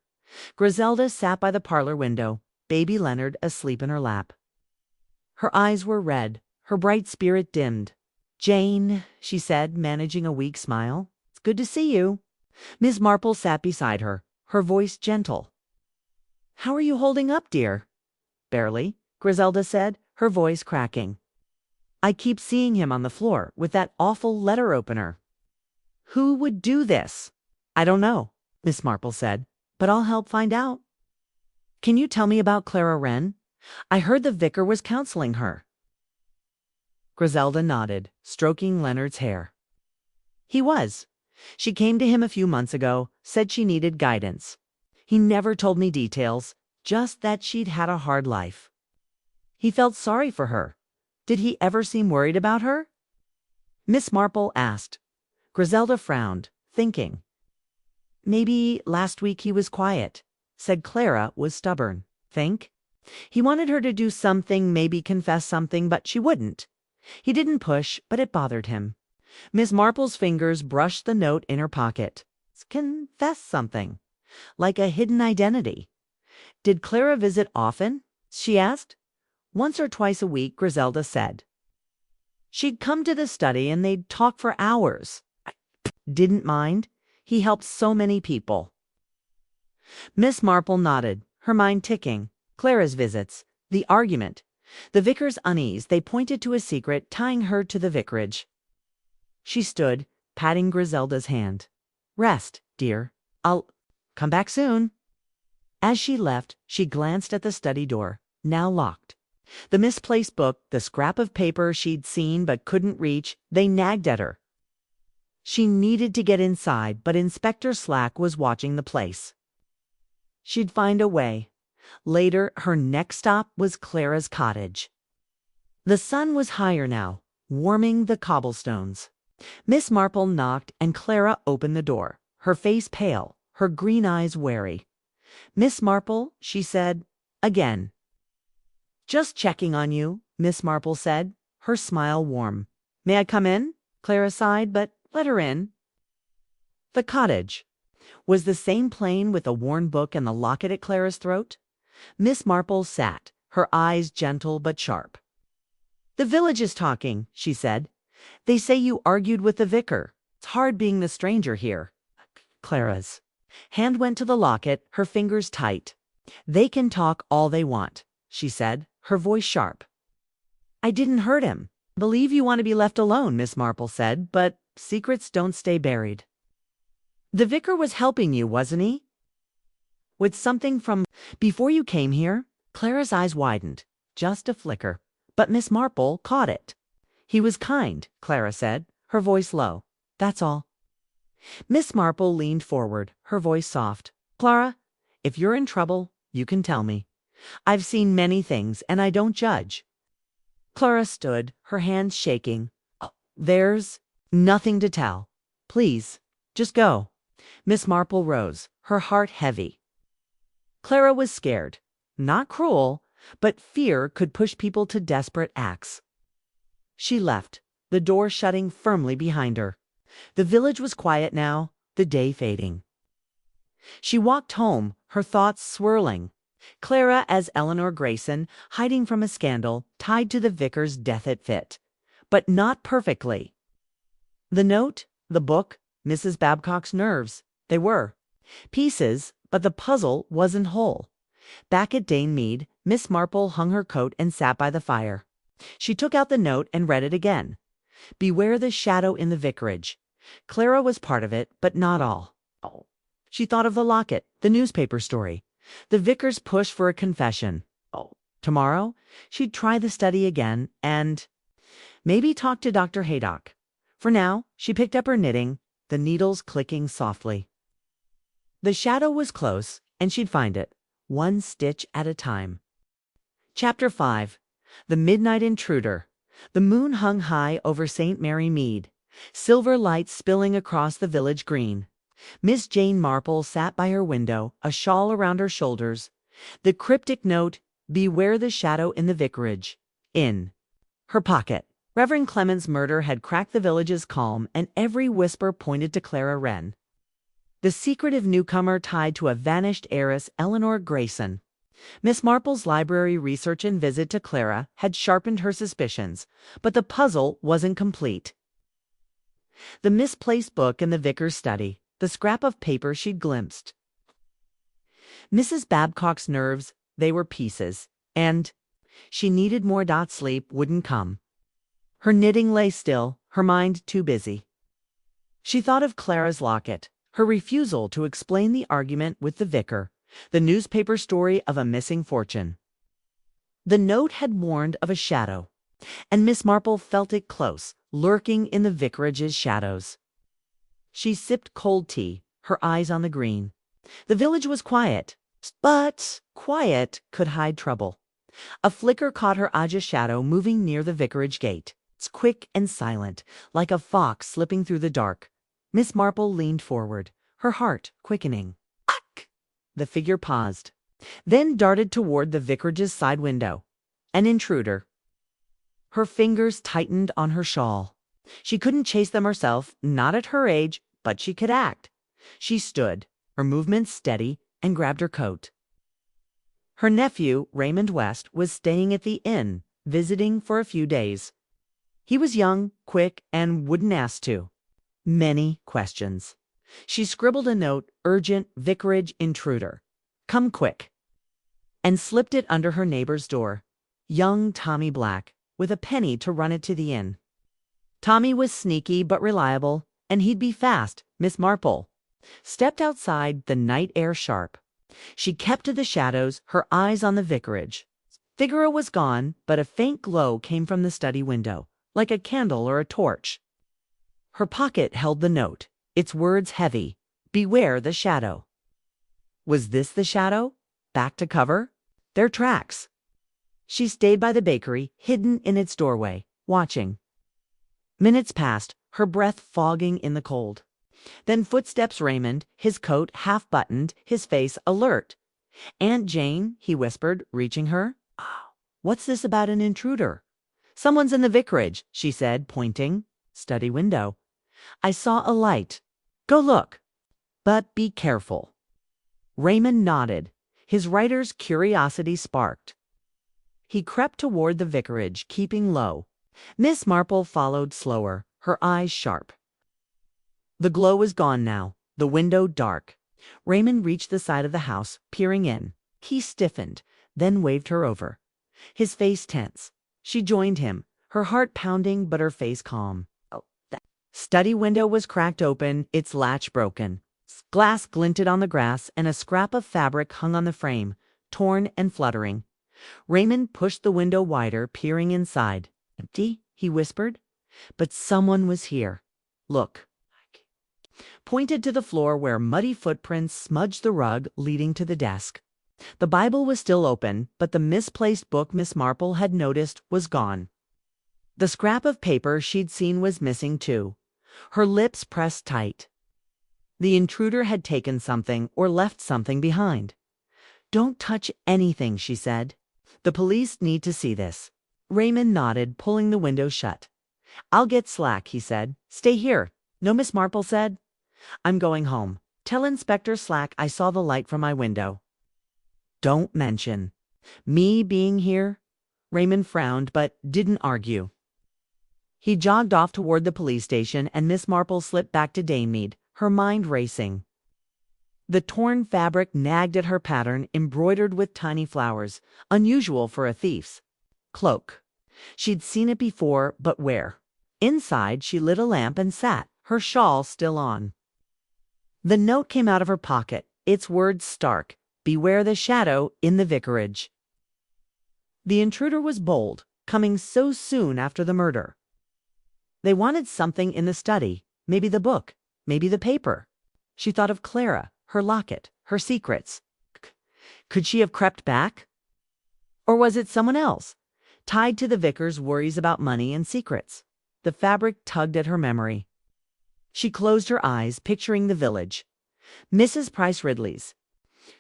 Griselda sat by the parlor window, baby Leonard asleep in her lap. Her eyes were red, her bright spirit dimmed. "Jane," she said, managing a weak smile. "It's good to see you." Miss Marple sat beside her, her voice gentle. "How are you holding up, dear?" "Barely," Griselda said, her voice cracking. "I keep seeing him on the floor with that awful letter opener." "Who would do this?" "I don't know," Miss Marple said, "but I'll help find out." Can you tell me about Clara Wren? I heard the vicar was counseling her. Griselda nodded, stroking Leonard's hair. He was. She came to him a few months ago, said she needed guidance. He never told me details, just that she'd had a hard life. He felt sorry for her. Did he ever seem worried about her? Miss Marple asked. Griselda frowned, thinking. Maybe last week he was quiet, said Clara was stubborn. Think? He wanted her to do something, maybe confess something, but she wouldn't. He didn't push, but it bothered him. Miss Marple's fingers brushed the note in her pocket. Confess something. Like a hidden identity. Did Clara visit often? She asked. Once or twice a week, Griselda said. She'd come to the study and they'd talk for hours. I didn't mind. He helped so many people. Miss Marple nodded, her mind ticking. Clara's visits, the argument, the vicar's unease. They pointed to a secret tying her to the vicarage. She stood, patting Griselda's hand. Rest, dear. I'll come back soon. As she left, she glanced at the study door, now locked. The misplaced book, the scrap of paper she'd seen but couldn't reach, they nagged at her. She needed to get inside, but Inspector Slack was watching the place. She'd find a way. Later, her next stop was Clara's cottage. The sun was higher now, warming the cobblestones. Miss Marple knocked and Clara opened the door, her face pale, her green eyes wary. Miss Marple, she said, again. Just checking on you, Miss Marple said, her smile warm. May I come in? Clara sighed, but let her in. The cottage was the same plain with a worn book and the locket at Clara's throat. Miss Marple sat, her eyes gentle but sharp. The village is talking, she said. They say you argued with the vicar. It's hard being the stranger here. Clara's hand went to the locket, her fingers tight. They can talk all they want, she said, her voice sharp. I didn't hurt him. Believe you want to be left alone, Miss Marple said, but secrets don't stay buried. The vicar was helping you, wasn't he? With something from before you came here? Clara's eyes widened, just a flicker, but Miss Marple caught it. He was kind, Clara said, her voice low. That's all. Miss Marple leaned forward, her voice soft. Clara, if you're in trouble, you can tell me. I've seen many things, and I don't judge. Clara stood, her hands shaking. There's nothing to tell. Please, just go. Miss Marple rose, her heart heavy. Clara was scared. Not cruel, but fear could push people to desperate acts. She left, the door shutting firmly behind her. The village was quiet now, the day fading. She walked home, her thoughts swirling. Clara as Eleanor Grayson, hiding from a scandal, tied to the vicar's death it fit. But not perfectly. The note, the book, Mrs. Babcock's nerves, they were. Pieces, but the puzzle wasn't whole. Back at Dane Mead, Miss Marple hung her coat and sat by the fire. She took out the note and read it again. Beware the shadow in the vicarage. Clara was part of it, but not all. She thought of the locket, the newspaper story, the vicar's push for a confession. Tomorrow, she'd try the study again and maybe talk to Dr. Haydock. For now, she picked up her knitting, the needles clicking softly. The shadow was close, and she'd find it, one stitch at a time. Chapter 5. The Midnight Intruder. The moon hung high over St. Mary Mead, silver light spilling across the village green. Miss Jane Marple sat by her window, a shawl around her shoulders. The cryptic note, Beware the shadow in the vicarage, in her pocket. Reverend Clement's murder had cracked the village's calm, and every whisper pointed to Clara Wren, the secretive newcomer tied to a vanished heiress, Eleanor Grayson. Miss Marple's library research and visit to Clara had sharpened her suspicions, but the puzzle wasn't complete. The misplaced book in the vicar's study, the scrap of paper she'd glimpsed. Mrs. Babcock's nerves, they were pieces, and she needed more. Sleep wouldn't come. Her knitting lay still, her mind too busy. She thought of Clara's locket, her refusal to explain the argument with the vicar, The newspaper story of a missing fortune. The note had warned of a shadow, and Miss Marple felt it close, lurking in the vicarage's shadows. She sipped cold tea, her eyes on the green. The village was quiet, but quiet could hide trouble. A flicker caught her eyes shadow moving near the vicarage gate. It's quick and silent, like a fox slipping through the dark. Miss Marple leaned forward, her heart quickening. Ack! The figure paused, then darted toward the vicarage's side window. An intruder. Her fingers tightened on her shawl. She couldn't chase them herself, not at her age, but she could act. She stood, her movements steady, and grabbed her coat. Her nephew, Raymond West, was staying at the inn, visiting for a few days. He was young, quick, and wouldn't ask too many questions. She scribbled a note, urgent, vicarage intruder. Come quick. And slipped it under her neighbor's door. Young Tommy Black, with a penny to run it to the inn. Tommy was sneaky but reliable, and he'd be fast. Miss Marple stepped outside, the night air sharp. She kept to the shadows, her eyes on the vicarage. Figaro was gone, but a faint glow came from the study window, like a candle or a torch. Her pocket held the note, its words heavy. Beware the shadow. Was this the shadow? Back to cover? Their tracks. She stayed by the bakery, hidden in its doorway, watching. Minutes passed, her breath fogging in the cold. Then footsteps. Raymond, his coat half-buttoned, his face alert. Aunt Jane, he whispered, reaching her. What's this about an intruder? Someone's in the vicarage, she said, pointing. Study window. I saw a light. Go look. But be careful. Raymond nodded. His writer's curiosity sparked. He crept toward the vicarage, keeping low. Miss Marple followed slower, her eyes sharp. The glow was gone now, the window dark. Raymond reached the side of the house, peering in. He stiffened, then waved her over. His face tense. She joined him, her heart pounding but her face calm. Study window was cracked open, its latch broken. Glass glinted on the grass, and a scrap of fabric hung on the frame, torn and fluttering. Raymond pushed the window wider, peering inside. Empty, he whispered. But someone was here. Look. Pointed to the floor where muddy footprints smudged the rug leading to the desk. The Bible was still open, but the misplaced book Miss Marple had noticed was gone. The scrap of paper she'd seen was missing too. Her lips pressed tight. The intruder had taken something or left something behind. Don't touch anything, she said. The police need to see this. Raymond nodded, pulling the window shut. I'll get Slack, he said. Stay here. No, Miss Marple said. I'm going home. Tell Inspector Slack I saw the light from my window. Don't mention me being here. Raymond frowned, but didn't argue. He jogged off toward the police station, and Miss Marple slipped back to Danemead, her mind racing. The torn fabric nagged at her pattern, embroidered with tiny flowers, unusual for a thief's cloak. She'd seen it before, but where? Inside, she lit a lamp and sat, her shawl still on. The note came out of her pocket, its words stark. Beware the shadow in the vicarage. The intruder was bold, coming so soon after the murder. They wanted something in the study, maybe the book, maybe the paper. She thought of Clara, her locket, her secrets. Could she have crept back? Or was it someone else, tied to the vicar's worries about money and secrets? The fabric tugged at her memory. She closed her eyes, picturing the village. Mrs. Price Ridley's.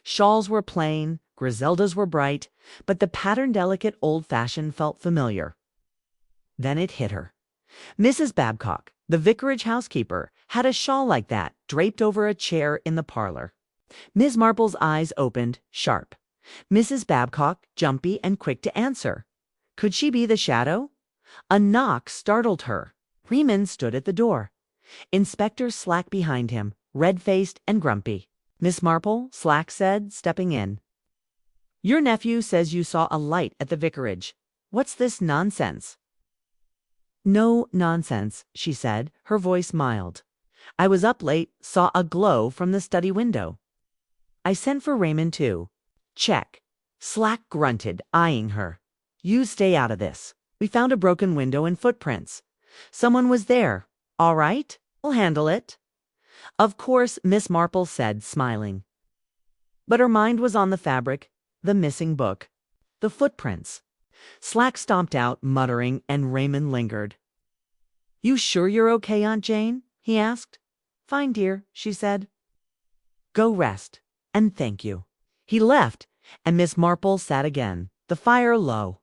Shawls were plain, Griselda's were bright, but the pattern delicate old-fashioned felt familiar. Then it hit her. Mrs. Babcock, the vicarage housekeeper, had a shawl like that draped over a chair in the parlor. Miss Marple's eyes opened, sharp. Mrs. Babcock, jumpy and quick to answer. Could she be the shadow? A knock startled her. Raymond stood at the door. Inspector Slack behind him, red-faced and grumpy. Miss Marple, Slack said, stepping in. Your nephew says you saw a light at the vicarage. What's this nonsense? No nonsense, she said, her voice mild. I was up late, saw a glow from the study window. I sent for Raymond too. Check. Slack grunted, eyeing her. You stay out of this. We found a broken window and footprints. Someone was there. All right, I'll handle it. Of course, Miss Marple said, smiling. But her mind was on the fabric, the missing book, the footprints. Slack stomped out, muttering, and Raymond lingered. You sure you're okay, Aunt Jane? He asked. Fine, dear, she said. Go rest, and thank you. He left, and Miss Marple sat again, the fire low.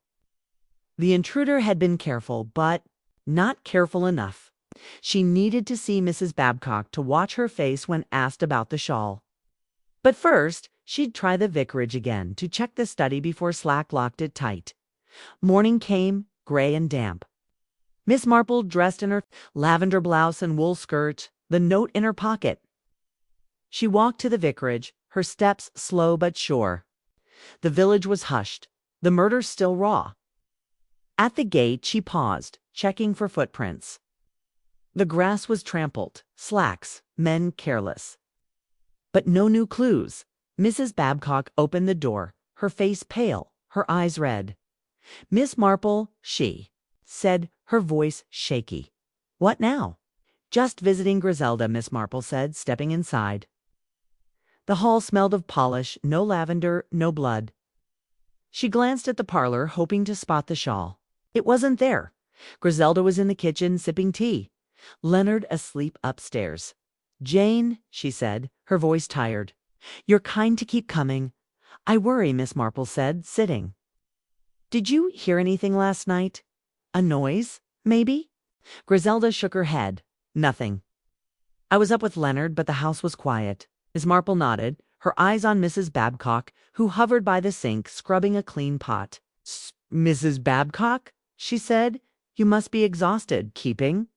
The intruder had been careful, but not careful enough. She needed to see Mrs. Babcock to watch her face when asked about the shawl. But first, she'd try the vicarage again to check the study before Slack locked it tight. Morning came, gray and damp. Miss Marple dressed in her lavender blouse and wool skirt, the note in her pocket. She walked to the vicarage, her steps slow but sure. The village was hushed, the murder still raw. At the gate, she paused, checking for footprints. The grass was trampled, slacks, men careless. But no new clues. Mrs. Babcock opened the door, her face pale, her eyes red. Miss Marple, she said, her voice shaky. What now? Just visiting Griselda, Miss Marple said, stepping inside. The hall smelled of polish, no lavender, no blood. She glanced at the parlor, hoping to spot the shawl. It wasn't there. Griselda was in the kitchen, sipping tea. Leonard asleep upstairs. Jane, she said, her voice tired. You're kind to keep coming. I worry, Miss Marple said, sitting. Did you hear anything last night? A noise, maybe? Griselda shook her head. Nothing. I was up with Leonard, but the house was quiet. Miss Marple nodded, her eyes on Mrs. Babcock, who hovered by the sink, scrubbing a clean pot. Mrs. Babcock, she said, you must be exhausted, keeping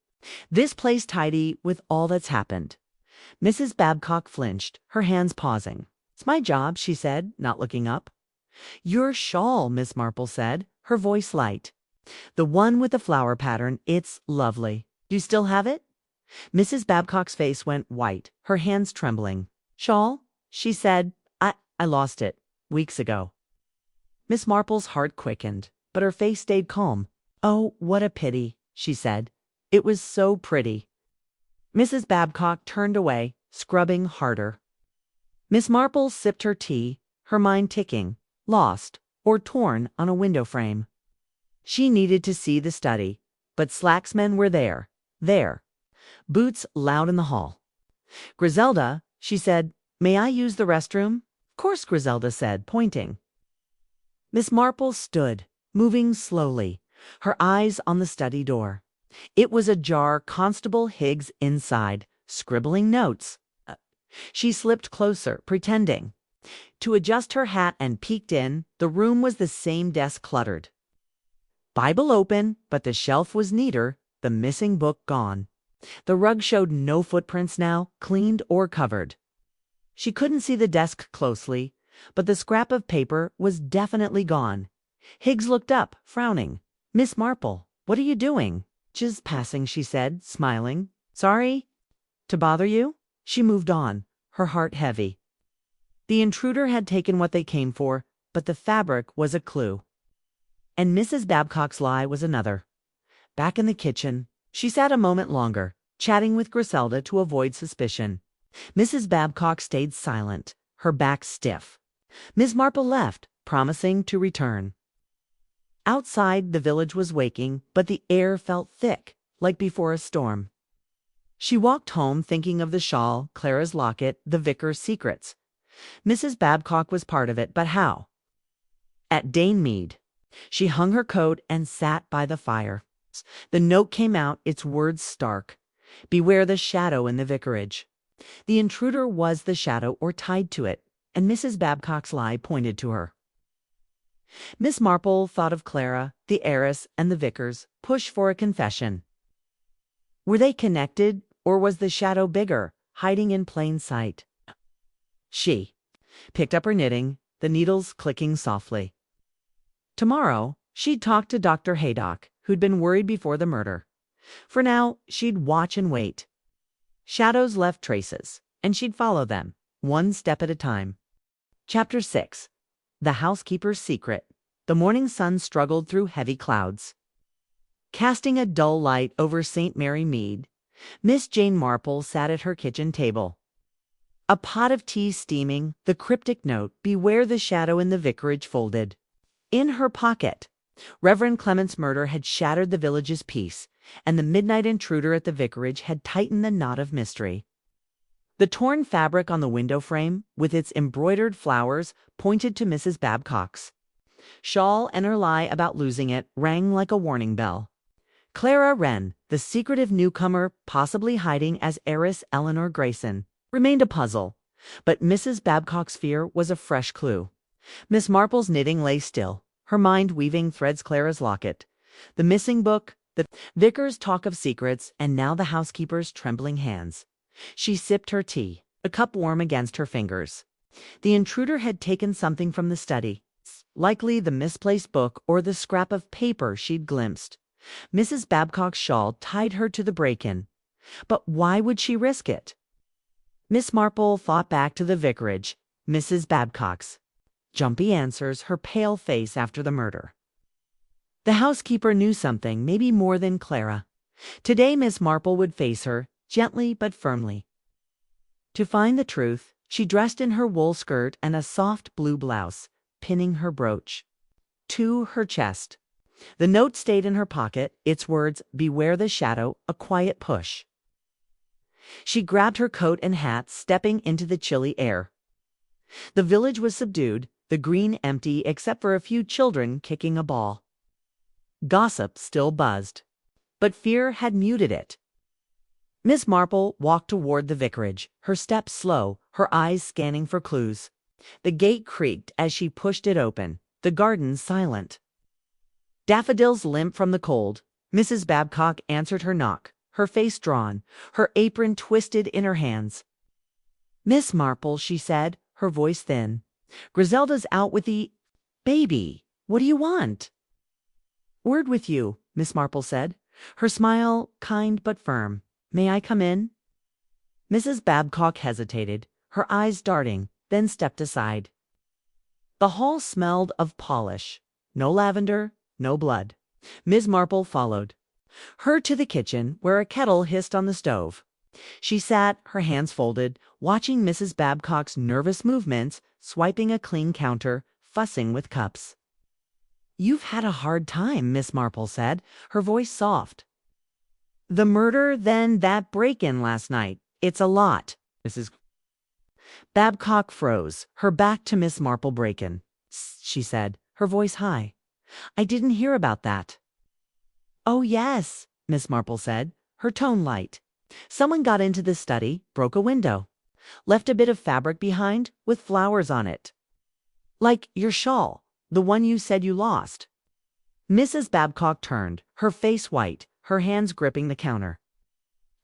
this place tidy with all that's happened. Mrs. Babcock flinched, her hands pausing. It's my job, she said, not looking up. Your shawl, Miss Marple said, her voice light. The one with the flower pattern, it's lovely. Do you still have it? Mrs. Babcock's face went white, her hands trembling. Shawl? She said, I lost it weeks ago. Miss Marple's heart quickened, but her face stayed calm. Oh, what a pity, she said. It was so pretty. Mrs. Babcock turned away, scrubbing harder. Miss Marple sipped her tea, her mind ticking, lost or torn on a window frame. She needed to see the study, but Slack's men were there. Boots loud in the hall. Griselda, she said, may I use the restroom? Of course, Griselda said, pointing. Miss Marple stood, moving slowly, her eyes on the study door. It was ajar, Constable Higgs inside, scribbling notes. She slipped closer, pretending to adjust her hat and peeked in. The room was the same desk cluttered. Bible open, but the shelf was neater, the missing book gone. The rug showed no footprints now, cleaned or covered. She couldn't see the desk closely, but the scrap of paper was definitely gone. Higgs looked up, frowning. Miss Marple, what are you doing? Just passing, she said, smiling. Sorry to bother you? She moved on, her heart heavy. The intruder had taken what they came for, but the fabric was a clue. And Mrs. Babcock's lie was another. Back in the kitchen, she sat a moment longer, chatting with Griselda to avoid suspicion. Mrs. Babcock stayed silent, her back stiff. Miss Marple left, promising to return. Outside, the village was waking, but the air felt thick, like before a storm. She walked home thinking of the shawl, Clara's locket, the vicar's secrets. Mrs. Babcock was part of it, but how? At Danemead. She hung her coat and sat by the fire. The note came out, its words stark. Beware the shadow in the vicarage. The intruder was the shadow or tied to it, and Mrs. Babcock's lie pointed to her. Miss Marple thought of Clara, the heiress, and the vicar's push for a confession. Were they connected, or was the shadow bigger, hiding in plain sight? She picked up her knitting, the needles clicking softly. Tomorrow, she'd talk to Dr. Haydock, who'd been worried before the murder. For now, she'd watch and wait. Shadows left traces, and she'd follow them, one step at a time. Chapter 6. The Housekeeper's Secret. The morning sun struggled through heavy clouds, casting a dull light over St. Mary Mead. Miss Jane Marple sat at her kitchen table, a pot of tea steaming, the cryptic note, "Beware the shadow in the vicarage," folded in her pocket. Reverend Clement's murder had shattered the village's peace, and the midnight intruder at the vicarage had tightened the knot of mystery. The torn fabric on the window frame, with its embroidered flowers, pointed to Mrs. Babcock's shawl, and her lie about losing it rang like a warning bell. Clara Wren, the secretive newcomer, possibly hiding as heiress Eleanor Grayson, remained a puzzle, but Mrs. Babcock's fear was a fresh clue. Miss Marple's knitting lay still, her mind weaving threads. Clara's locket, the missing book, the vicar's talk of secrets, and now the housekeeper's trembling hands. She sipped her tea, a cup warm against her fingers. The intruder had taken something from the study, likely the misplaced book or the scrap of paper she'd glimpsed. Mrs. Babcock's shawl tied her to the break-in, but why would she risk it? Miss Marple thought back to the vicarage, Mrs. Babcock's jumpy answers, her pale face after the murder. The housekeeper knew something, maybe more than Clara. Today Miss Marple would face her, gently but firmly. To find the truth, she dressed in her wool skirt and a soft blue blouse, pinning her brooch to her chest. The note stayed in her pocket, its words, "Beware the shadow," a quiet push. She grabbed her coat and hat, stepping into the chilly air. The village was subdued, the green empty except for a few children kicking a ball. Gossip still buzzed, but fear had muted it. Miss Marple walked toward the vicarage, her steps slow, her eyes scanning for clues. The gate creaked as she pushed it open, the garden silent. Daffodils limp from the cold. Mrs. Babcock answered her knock, her face drawn, her apron twisted in her hands. "Miss Marple," she said, her voice thin. "Griselda's out with the baby. What do you want?" "Word with you," Miss Marple said, her smile kind but firm. "May I come in?" Mrs. Babcock hesitated, her eyes darting, then stepped aside. The hall smelled of polish. No lavender, no blood. Miss Marple followed her to the kitchen, where a kettle hissed on the stove. She sat, her hands folded, watching Mrs. Babcock's nervous movements, swiping a clean counter, fussing with cups. "You've had a hard time," Miss Marple said, her voice soft. "The murder, then that break-in last night. It's a lot." Mrs. Babcock froze, her back to Miss Marple. "Break-in," she said, her voice high. "I didn't hear about that." "Oh, yes," Miss Marple said, her tone light. "Someone got into the study, broke a window, left a bit of fabric behind with flowers on it. Like your shawl, the one you said you lost." Mrs. Babcock turned, her face white, her hands gripping the counter.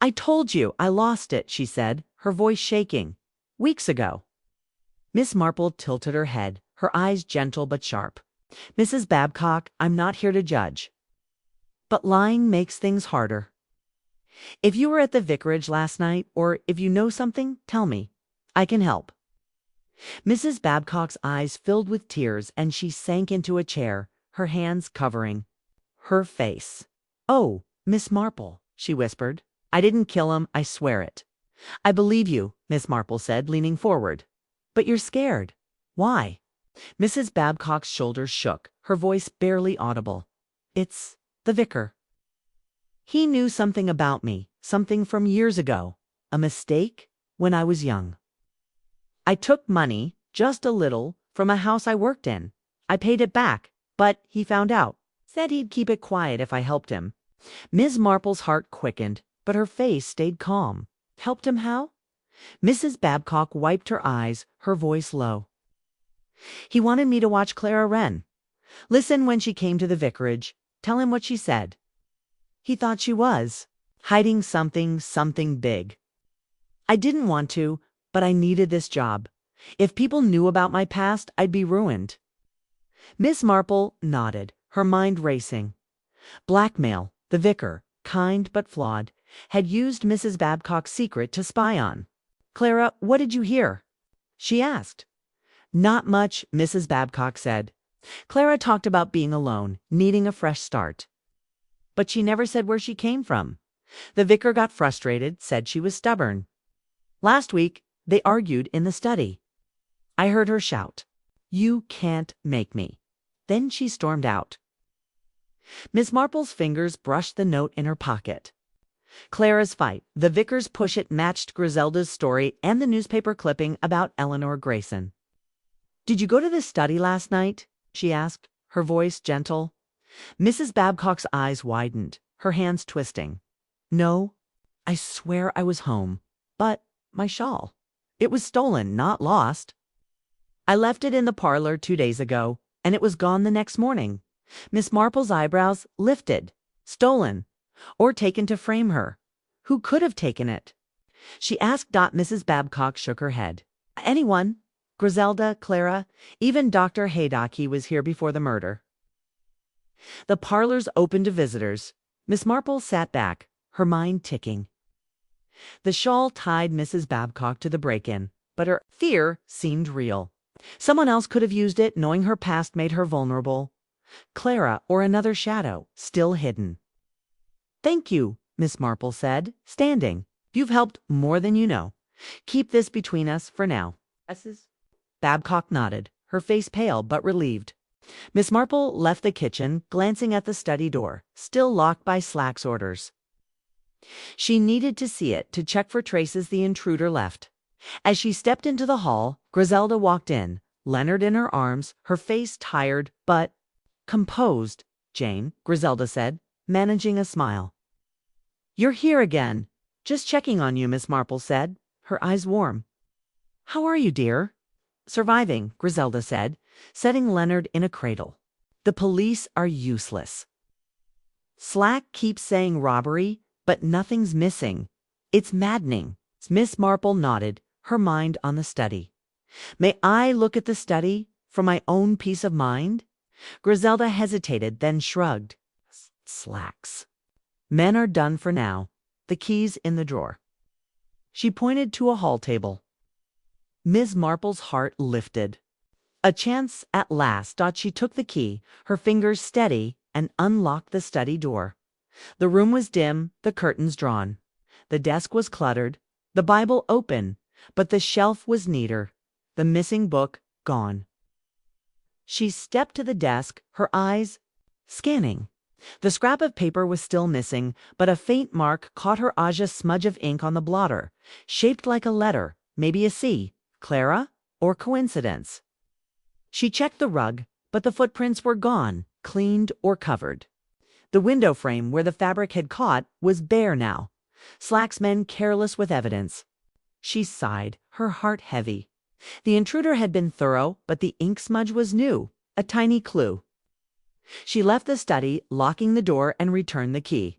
"I told you I lost it," she said, her voice shaking. "Weeks ago." Miss Marple tilted her head, her eyes gentle but sharp. "Mrs. Babcock, I'm not here to judge, but lying makes things harder. If you were at the vicarage last night, or if you know something, tell me. I can help." Mrs. Babcock's eyes filled with tears, and she sank into a chair, her hands covering her face. "Oh, Miss Marple," she whispered. "I didn't kill him, I swear it." "I believe you," Miss Marple said, leaning forward. "But you're scared. Why?" Mrs. Babcock's shoulders shook, her voice barely audible. "It's the vicar. He knew something about me, something from years ago. A mistake when I was young. I took money, just a little, from a house I worked in. I paid it back, but he found out. Said he'd keep it quiet if I helped him." Miss Marple's heart quickened, but her face stayed calm. "Helped him how?" Mrs. Babcock wiped her eyes, her voice low. "He wanted me to watch Clara Wren. Listen when she came to the vicarage. Tell him what she said. He thought she was hiding something big. I didn't want to, but I needed this job. If people knew about my past, I'd be ruined." Miss Marple nodded, her mind racing. Blackmail. The vicar, kind but flawed, had used Mrs. Babcock's secret to spy on. "Clara, what did you hear?" she asked. Not much, Mrs. Babcock said. Clara talked about being alone, needing a fresh start. But she never said where she came from. The vicar got frustrated, said she was stubborn. Last week, they argued in the study. I heard her shout, "You can't make me." Then she stormed out. Miss Marple's fingers brushed the note in her pocket. Clara's fight, the vicar's push-it matched Griselda's story and the newspaper clipping about Eleanor Grayson. "Did you go to the study last night?" she asked, her voice gentle. Mrs. Babcock's eyes widened, her hands twisting. "No, I swear I was home. But my shawl. It was stolen, not lost. I left it in the parlor 2 days ago, and it was gone the next morning." Miss Marple's eyebrows lifted. Stolen. Or taken to frame her. Who could have taken it? She asked. Mrs. Babcock shook her head. "Anyone. Griselda, Clara, even Dr. Haydock. He was here before the murder." The parlors opened to visitors. Miss Marple sat back, her mind ticking. The shawl tied Mrs. Babcock to the break-in, but her fear seemed real. Someone else could have used it, knowing her past made her vulnerable. Clara or another shadow, still hidden. "Thank you," Miss Marple said, standing. "You've helped more than you know. Keep this between us for now." Mrs. Babcock nodded, her face pale but relieved. Miss Marple left the kitchen, glancing at the study door, still locked by Slack's orders. She needed to see it to check for traces the intruder left. As she stepped into the hall, Griselda walked in, Leonard in her arms, her face tired but composed. "Jane," Griselda said, managing a smile. "You're here again." "Just checking on you," Miss Marple said, her eyes warm. "How are you, dear?" "Surviving," Griselda said, setting Leonard in a cradle. "The police are useless. Slack keeps saying robbery, but nothing's missing. It's maddening." Miss Marple nodded, her mind on the study. "May I look at the study for my own peace of mind?" Griselda hesitated, then shrugged. "Slacks. Men are done for now. The key's in the drawer." She pointed to a hall table. Miss Marple's heart lifted. A chance at last. She took the key, her fingers steady, and unlocked the study door. The room was dim, the curtains drawn. The desk was cluttered, the Bible open, but the shelf was neater, the missing book gone. She stepped to the desk, her eyes scanning. The scrap of paper was still missing, but a faint mark caught her eyes, a smudge of ink on the blotter, shaped like a letter, maybe a C. Clara? Or coincidence? She checked the rug, but the footprints were gone, cleaned or covered. The window frame where the fabric had caught was bare now. Slack's men careless with evidence. She sighed, her heart heavy. The intruder had been thorough, but the ink smudge was new, a tiny clue. She left the study, locking the door, and returned the key.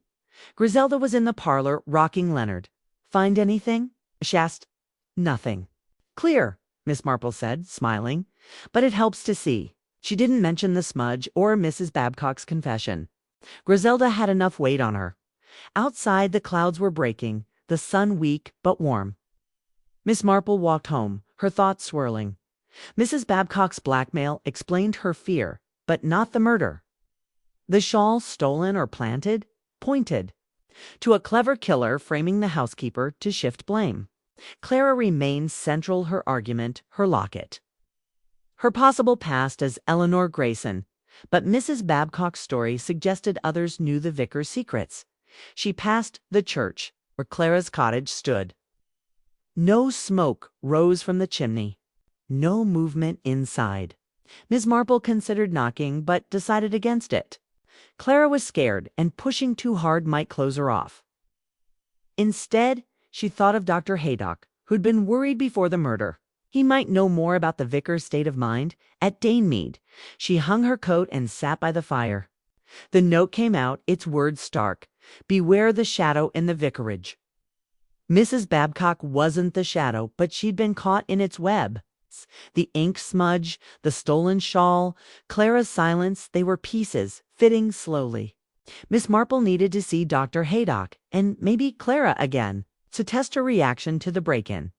Griselda was in the parlor, rocking Leonard. "Find anything?" she asked. "Nothing." "Clear," Miss Marple said, smiling. "But it helps to see." She didn't mention the smudge or Mrs. Babcock's confession. Griselda had enough weight on her. Outside, the clouds were breaking, the sun weak but warm. Miss Marple walked home, her thoughts swirling. Mrs. Babcock's blackmail explained her fear, but not the murder. The shawl stolen or planted pointed to a clever killer framing the housekeeper to shift blame. Clara remained central, her argument, her locket. Her possible past as Eleanor Grayson, but Mrs. Babcock's story suggested others knew the vicar's secrets. She passed the church, where Clara's cottage stood. No smoke rose from the chimney. No movement inside. Miss Marple considered knocking, but decided against it. Clara was scared, and pushing too hard might close her off. Instead, she thought of Dr. Haydock, who'd been worried before the murder. He might know more about the vicar's state of mind. At Danemead, she hung her coat and sat by the fire. The note came out, its words stark. "Beware the shadow in the vicarage." Mrs. Babcock wasn't the shadow, but she'd been caught in its web. The ink smudge, the stolen shawl, Clara's silence, they were pieces, fitting slowly. Miss Marple needed to see Dr. Haydock, and maybe Clara again, to test her reaction to the break-in.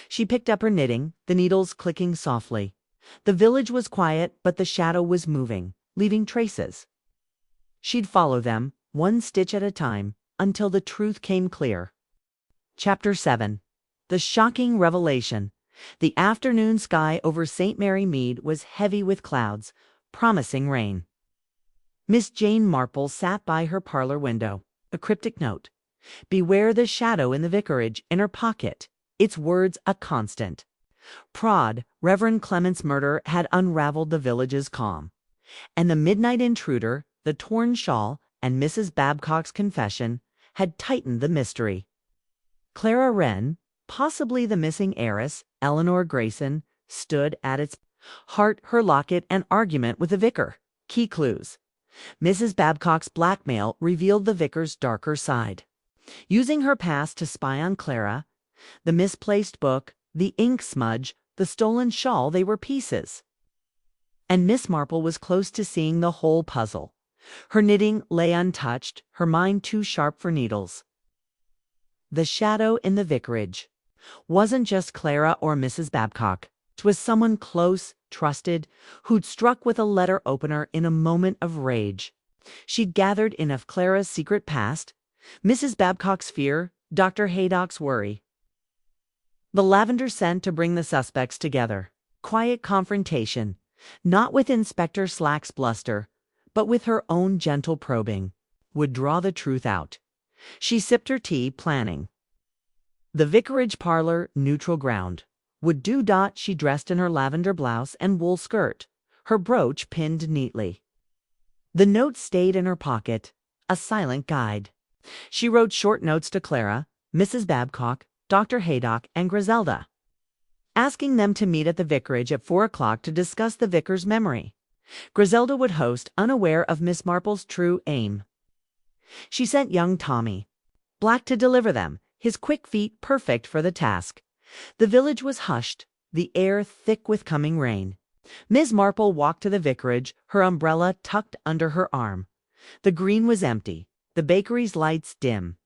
She picked up her knitting, the needles clicking softly. The village was quiet, but the shadow was moving, leaving traces. She'd follow them, one stitch at a time, until the truth came clear. Chapter 7. The Shocking Revelation. The afternoon sky over St. Mary Mead was heavy with clouds, promising rain. Miss Jane Marple sat by her parlor window, a cryptic note. "Beware the shadow in the vicarage," in her pocket, its words a constant. Prod, Reverend Clement's murder had unraveled the village's calm. And the midnight intruder, the torn shawl, and Mrs. Babcock's confession had tightened the mystery. Clara Wren, possibly the missing heiress, Eleanor Grayson, stood at its heart, her locket and argument with the vicar. Key clues. Mrs. Babcock's blackmail revealed the vicar's darker side. Using her past to spy on Clara, the misplaced book, the ink smudge, the stolen shawl, they were pieces. And Miss Marple was close to seeing the whole puzzle. Her knitting lay untouched, her mind too sharp for needles. The shadow in the vicarage wasn't just Clara or Mrs. Babcock. It was someone close, trusted, who'd struck with a letter opener in a moment of rage. She'd gathered enough Clara's secret past, Mrs. Babcock's fear, Dr. Haydock's worry. The lavender scent to bring the suspects together. Quiet confrontation, not with Inspector Slack's bluster, but with her own gentle probing, would draw the truth out. She sipped her tea, planning. The vicarage parlor, neutral ground. Would do. She dressed in her lavender blouse and wool skirt, her brooch pinned neatly. The note stayed in her pocket, a silent guide. She wrote short notes to Clara, Mrs. Babcock, Dr. Haydock, and Griselda, asking them to meet at the vicarage at 4 o'clock to discuss the vicar's memory. Griselda would host, unaware of Miss Marple's true aim. She sent young Tommy Black to deliver them, his quick feet perfect for the task. The village was hushed, the air thick with coming rain. Miss Marple walked to the vicarage, her umbrella tucked under her arm. The green was empty, the bakery's lights dim.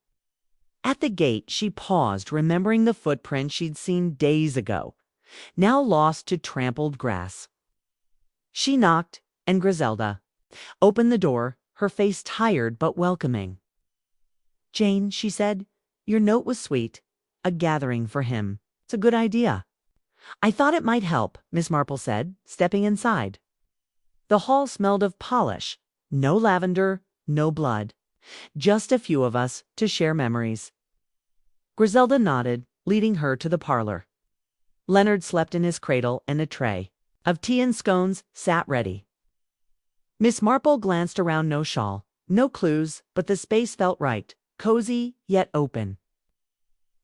At the gate she paused, remembering the footprint she'd seen days ago, now lost to trampled grass. She knocked, and Griselda opened the door, her face tired but welcoming. "Jane," she said, "your note was sweet. A gathering for him. It's a good idea." "I thought it might help," Miss Marple said, stepping inside. The hall smelled of polish. No lavender, no blood. Just a few of us to share memories. Griselda nodded, leading her to the parlor. Leonard slept in his cradle, and a tray of tea and scones sat ready. Miss Marple glanced around. No shawl, no clues, but the space felt right, cozy yet open.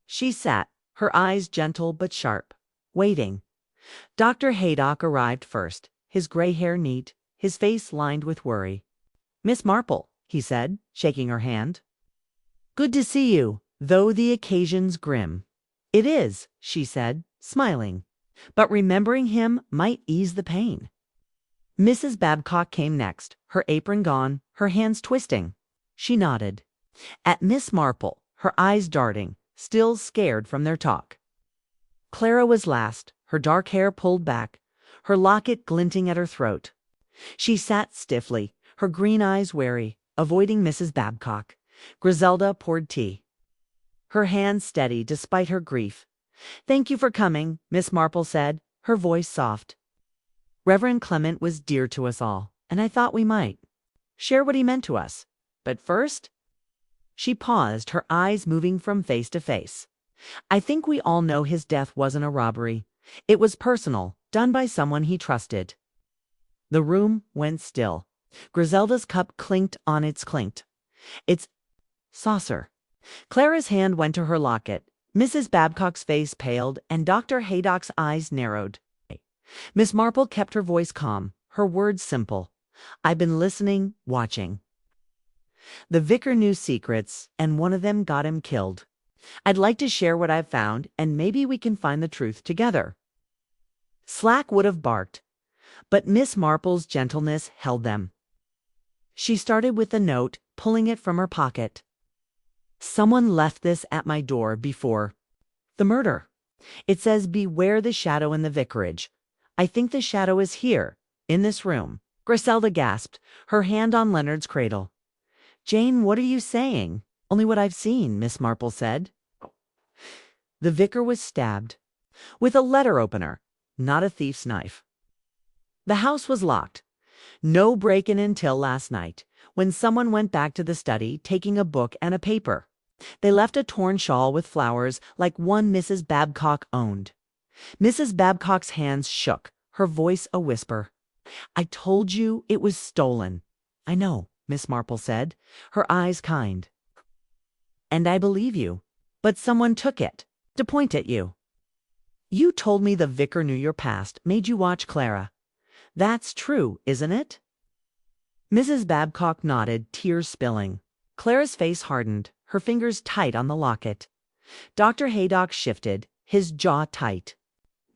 She sat, her eyes gentle but sharp, waiting. Dr. Haydock arrived first, his gray hair neat, his face lined with worry. "Miss Marple," he said, shaking her hand. "Good to see you, though the occasion's grim." "It is," she said, smiling, "but remembering him might ease the pain." Mrs. Babcock came next, her apron gone, her hands twisting. She nodded at Miss Marple, her eyes darting, still scared from their talk. Clara was last, her dark hair pulled back, her locket glinting at her throat. She sat stiffly, her green eyes wary, avoiding Mrs. Babcock. Griselda poured tea, her hands steady despite her grief. "Thank you for coming," Miss Marple said, her voice soft. "Reverend Clement was dear to us all, and I thought we might share what he meant to us. But first—" She paused, her eyes moving from face to face. "I think we all know his death wasn't a robbery. It was personal, done by someone he trusted." The room went still. Griselda's cup clinked on its saucer. Clara's hand went to her locket. Mrs. Babcock's face paled, and Dr. Haydock's eyes narrowed. Miss Marple kept her voice calm, her words simple. "I've been listening, watching. The vicar knew secrets, and one of them got him killed. I'd like to share what I've found, and maybe we can find the truth together." Slack would have barked, but Miss Marple's gentleness held them. She started with the note, pulling it from her pocket. "Someone left this at my door before the murder. It says, 'Beware the shadow in the vicarage.' I think the shadow is here, in this room. Griselda gasped, her hand on Leonard's cradle. Jane, what are you saying? Only what I've seen, Miss Marple said. The vicar was stabbed. With a letter opener, not a thief's knife. The house was locked. No break-in until last night, when someone went back to the study taking a book and a paper. They left a torn shawl with flowers like one Mrs. Babcock owned. Mrs. Babcock's hands shook, her voice a whisper. I told you it was stolen. I know, Miss Marple said, her eyes kind. And I believe you. But someone took it, to point at you. You told me the vicar knew your past, made you watch Clara. That's true, isn't it? Mrs. Babcock nodded, tears spilling. Clara's face hardened, her fingers tight on the locket. Dr. Haydock shifted, his jaw tight.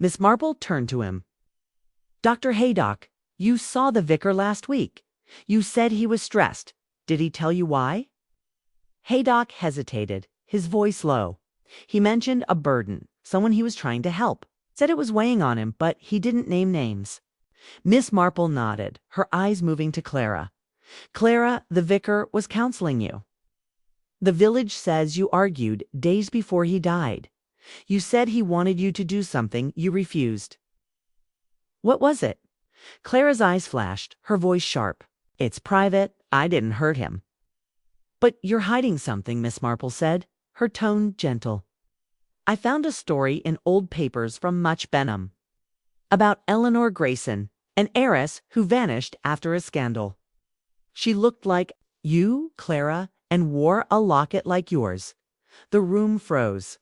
Miss Marple turned to him. Dr. Haydock, you saw the vicar last week. You said he was stressed. Did he tell you why? Haydock hesitated, his voice low. He mentioned a burden, someone he was trying to help. Said it was weighing on him, but he didn't name names. Miss Marple nodded, her eyes moving to Clara. Clara, the vicar, was counseling you. The village says you argued days before he died. You said he wanted you to do something you refused. What was it? Clara's eyes flashed, her voice sharp. It's private. I didn't hurt him. But you're hiding something, Miss Marple said, her tone gentle. I found a story in old papers from Much Benham about Eleanor Grayson, an heiress who vanished after a scandal. She looked like you, Clara, and wore a locket like yours. The room froze.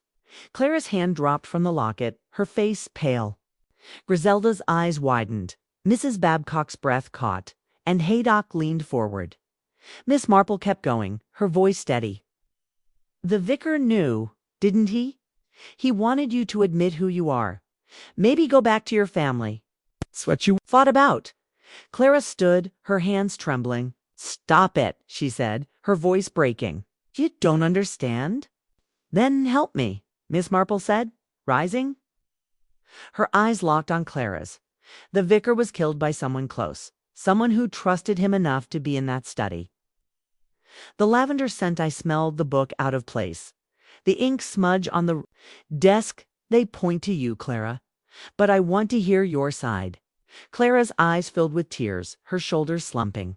Clara's hand dropped from the locket, her face pale. Griselda's eyes widened. Mrs. Babcock's breath caught, and Haydock leaned forward. Miss Marple kept going, her voice steady. The vicar knew, didn't he? He wanted you to admit who you are. Maybe go back to your family. It's what you fought about. Clara stood, her hands trembling. Stop it, she said, her voice breaking. You don't understand? Then help me, Miss Marple said, rising. Her eyes locked on Clara's. The vicar was killed by someone close, someone who trusted him enough to be in that study. The lavender scent I smelled the book out of place. The ink smudge on the desk, they point to you, Clara. But I want to hear your side. Clara's eyes filled with tears, her shoulders slumping.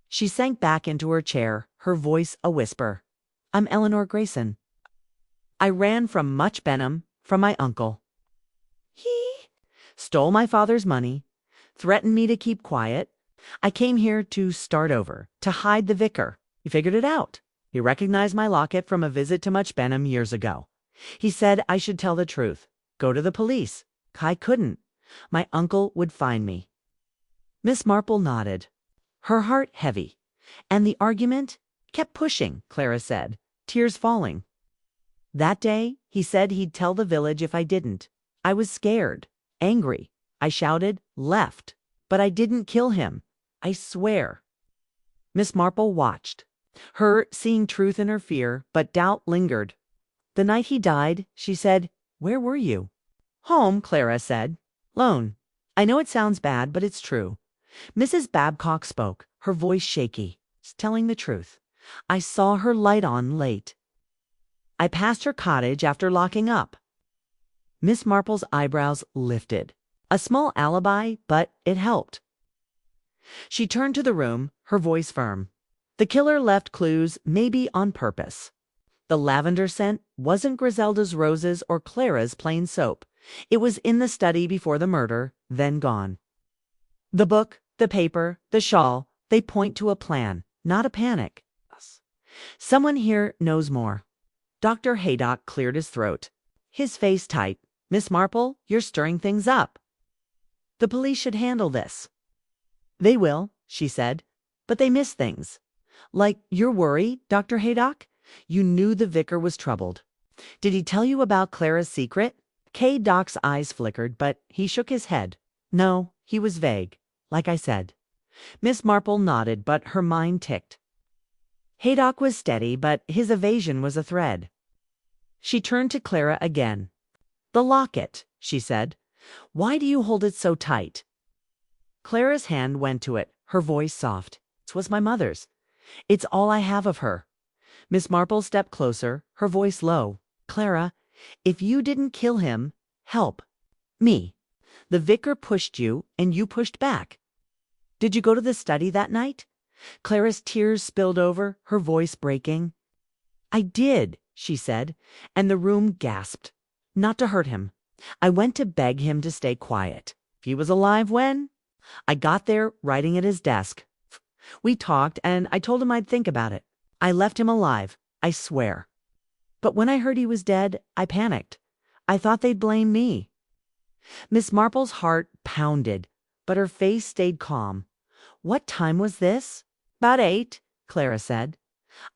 She sank back into her chair, her voice a whisper. I'm Eleanor Grayson. I ran from Much Benham, from my uncle. He stole my father's money, threatened me to keep quiet. I came here to start over, to hide the vicar. He figured it out. He recognized my locket from a visit to Much Benham years ago. He said I should tell the truth, go to the police. I couldn't. My uncle would find me. Miss Marple nodded, her heart heavy. And the argument kept pushing, Clara said, tears falling. That day, he said he'd tell the village if I didn't. I was scared, angry. I shouted, left. But I didn't kill him. I swear. Miss Marple watched, her seeing truth in her fear, but doubt lingered. The night he died, she said, where were you? Home, Clara said. Lone. I know it sounds bad, but it's true. Mrs. Babcock spoke, her voice shaky, telling the truth. I saw her light on late. I passed her cottage after locking up. Miss Marple's eyebrows lifted. A small alibi, but it helped. She turned to the room, her voice firm. The killer left clues, maybe on purpose. The lavender scent wasn't Griselda's roses or Clara's plain soap. It was in the study before the murder, then gone. The book, the paper, the shawl, they point to a plan, not a panic. Someone here knows more. Dr. Haydock cleared his throat, his face tight. Miss Marple, you're stirring things up. The police should handle this. They will, she said, but they miss things. Like your worry, Dr. Haydock? You knew the vicar was troubled. Did he tell you about Clara's secret? Doc's eyes flickered, but he shook his head. No, he was vague, like I said. Miss Marple nodded, but her mind ticked. Haydock was steady, but his evasion was a thread. She turned to Clara again. The locket, she said. Why do you hold it so tight? Clara's hand went to it, her voice soft. It was my mother's. It's all I have of her. Miss Marple stepped closer, her voice low. Clara, if you didn't kill him, help me. The vicar pushed you, and you pushed back. Did you go to the study that night? Clara's tears spilled over, her voice breaking. I did, she said, and the room gasped. Not to hurt him. I went to beg him to stay quiet. He was alive when? I got there, writing at his desk. We talked, and I told him I'd think about it. I left him alive, I swear. But when I heard he was dead, I panicked. I thought they'd blame me. Miss Marple's heart pounded, but her face stayed calm. What time was this? About 8, Clara said.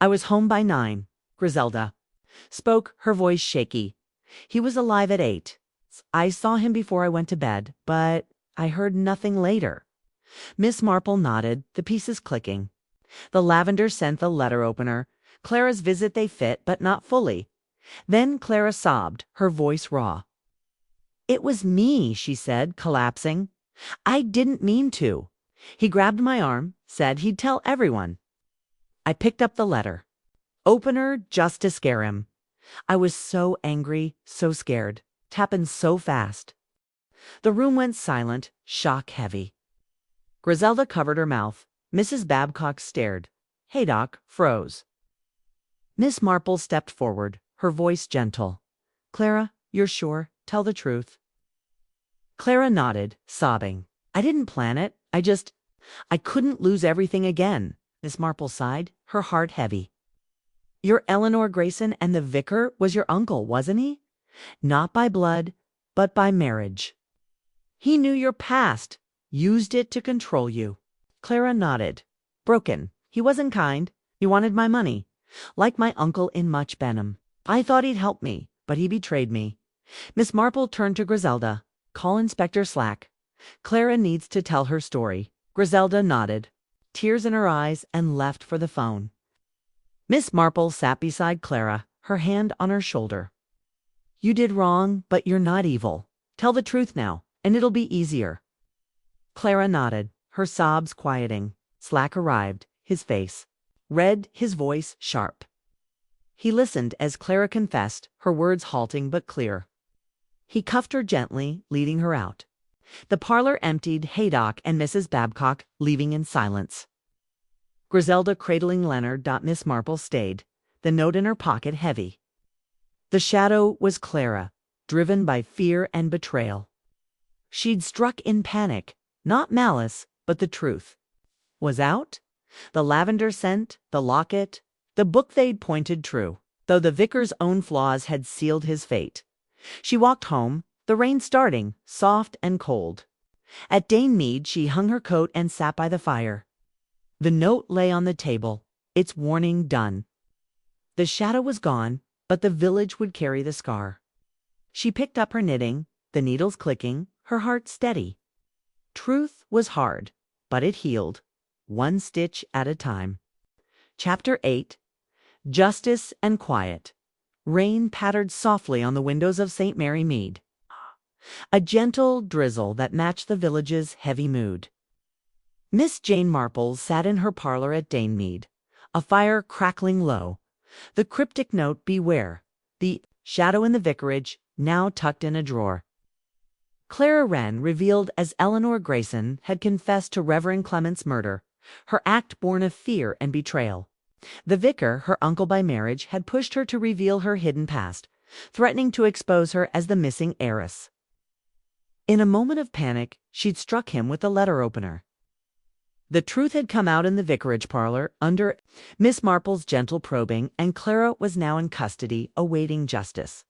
I was home by 9, Griselda spoke, her voice shaky. He was alive at 8. I saw him before I went to bed, but I heard nothing later. Miss Marple nodded, the pieces clicking. The lavender scent, the letter opener. Clara's visit they fit, but not fully. Then Clara sobbed, her voice raw. It was me, she said, collapsing. I didn't mean to. He grabbed my arm, said he'd tell everyone. I picked up the letter. Opener just to scare him. I was so angry, so scared. It happened so fast. The room went silent, shock heavy. Griselda covered her mouth. Mrs. Babcock stared. Haydock froze. Miss Marple stepped forward, her voice gentle. Clara, you're sure? Tell the truth. Clara nodded, sobbing. I didn't plan it. I couldn't lose everything again. Miss Marple sighed, her heart heavy. Your Eleanor Grayson and the vicar was your uncle, wasn't he? Not by blood, but by marriage. He knew your past, used it to control you. Clara nodded. Broken. He wasn't kind. He wanted my money. Like my uncle in Much Benham. I thought he'd help me, but he betrayed me. Miss Marple turned to Griselda. Call Inspector Slack. Clara needs to tell her story. Griselda nodded, tears in her eyes, and left for the phone. Miss Marple sat beside Clara, her hand on her shoulder. You did wrong, but you're not evil. Tell the truth now, and it'll be easier. Clara nodded, her sobs quieting. Slack arrived, his face red, his voice sharp. He listened as Clara confessed, her words halting but clear. He cuffed her gently, leading her out. The parlor emptied, Haydock and Mrs. Babcock leaving in silence. Griselda cradling Leonard. Miss Marple stayed, the note in her pocket heavy. The shadow was Clara, driven by fear and betrayal. She'd struck in panic, not malice, but the truth. Was out? The lavender scent, the locket, the book they'd pointed true, though the vicar's own flaws had sealed his fate. She walked home, the rain starting, soft and cold. At Danemead she hung her coat and sat by the fire. The note lay on the table, its warning done. The shadow was gone, but the village would carry the scar. She picked up her knitting, the needles clicking, her heart steady. Truth was hard, but it healed, one stitch at a time. Chapter 8. Justice and Quiet. Rain pattered softly on the windows of St. Mary Mead. A gentle drizzle that matched the village's heavy mood. Miss Jane Marple sat in her parlor at Danemead, a fire crackling low. The cryptic note, beware, the shadow in the vicarage, now tucked in a drawer. Clara Wren, revealed as Eleanor Grayson, had confessed to Reverend Clement's murder, her act born of fear and betrayal. The vicar, her uncle by marriage, had pushed her to reveal her hidden past, threatening to expose her as the missing heiress. In a moment of panic, she'd struck him with the letter opener. The truth had come out in the vicarage parlor under Miss Marple's gentle probing, and Clara was now in custody, awaiting justice.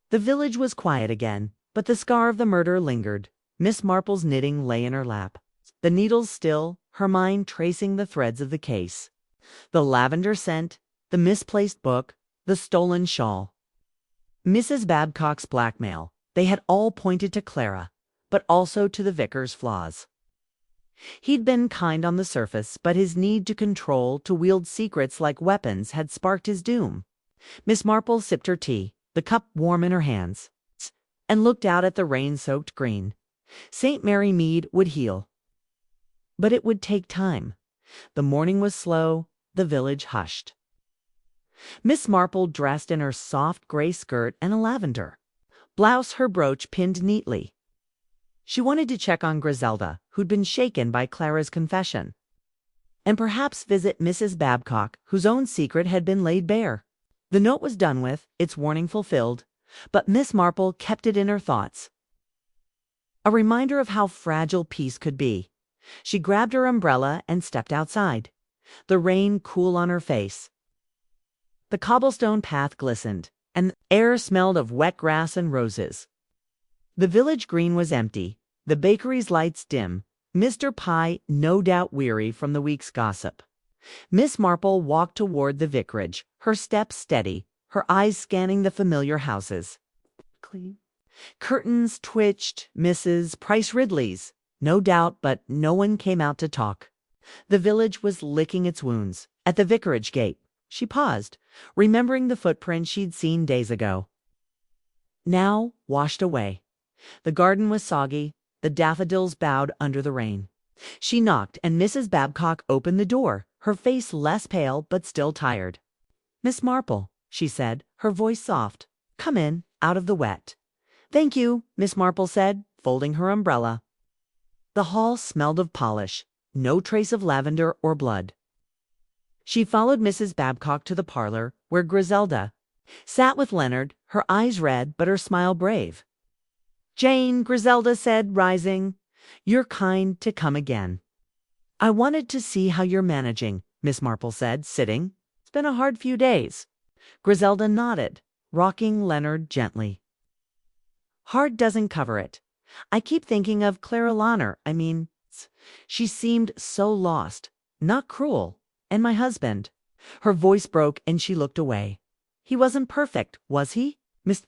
The village was quiet again, but the scar of the murder lingered. Miss Marple's knitting lay in her lap, the needles still, her mind tracing the threads of the case. The lavender scent, the misplaced book, the stolen shawl. Mrs. Babcock's blackmail, they had all pointed to Clara, but also to the vicar's flaws. He'd been kind on the surface, but his need to control, to wield secrets like weapons, had sparked his doom. Miss Marple sipped her tea, the cup warm in her hands. and looked out at the rain-soaked green. St. Mary Mead would heal. But it would take time. The morning was slow, the village hushed. Miss Marple dressed in her soft gray skirt and a lavender blouse, her brooch pinned neatly. She wanted to check on Griselda, who'd been shaken by Clara's confession, and perhaps visit Mrs. Babcock, whose own secret had been laid bare. The note was done with, its warning fulfilled, but Miss Marple kept it in her thoughts. A reminder of how fragile peace could be. She grabbed her umbrella and stepped outside, the rain cool on her face. The cobblestone path glistened, and the air smelled of wet grass and roses. The village green was empty, the bakery's lights dim, Mr. Pye no doubt weary from the week's gossip. Miss Marple walked toward the vicarage, her steps steady, her eyes scanning the familiar houses. Clean. Curtains twitched, Mrs. Price Ridley's, no doubt, but no one came out to talk. The village was licking its wounds. At the vicarage gate, she paused, remembering the footprint she'd seen days ago. Now washed away. The garden was soggy, the daffodils bowed under the rain. She knocked, and Mrs. Babcock opened the door, her face less pale but still tired. "Miss Marple," she said, her voice soft. "Come in, out of the wet." "Thank you," Miss Marple said, folding her umbrella. The hall smelled of polish, no trace of lavender or blood. She followed Mrs. Babcock to the parlor, where Griselda sat with Leonard, her eyes red but her smile brave. "Jane," Griselda said, rising, "you're kind to come again." "I wanted to see how you're managing," Miss Marple said, sitting. "It's been a hard few days." Griselda nodded, rocking Leonard gently. "Hard doesn't cover it. I keep thinking of Clara Lonner. She seemed so lost, not cruel. And my husband." Her voice broke and she looked away. "He wasn't perfect, was he?" Miss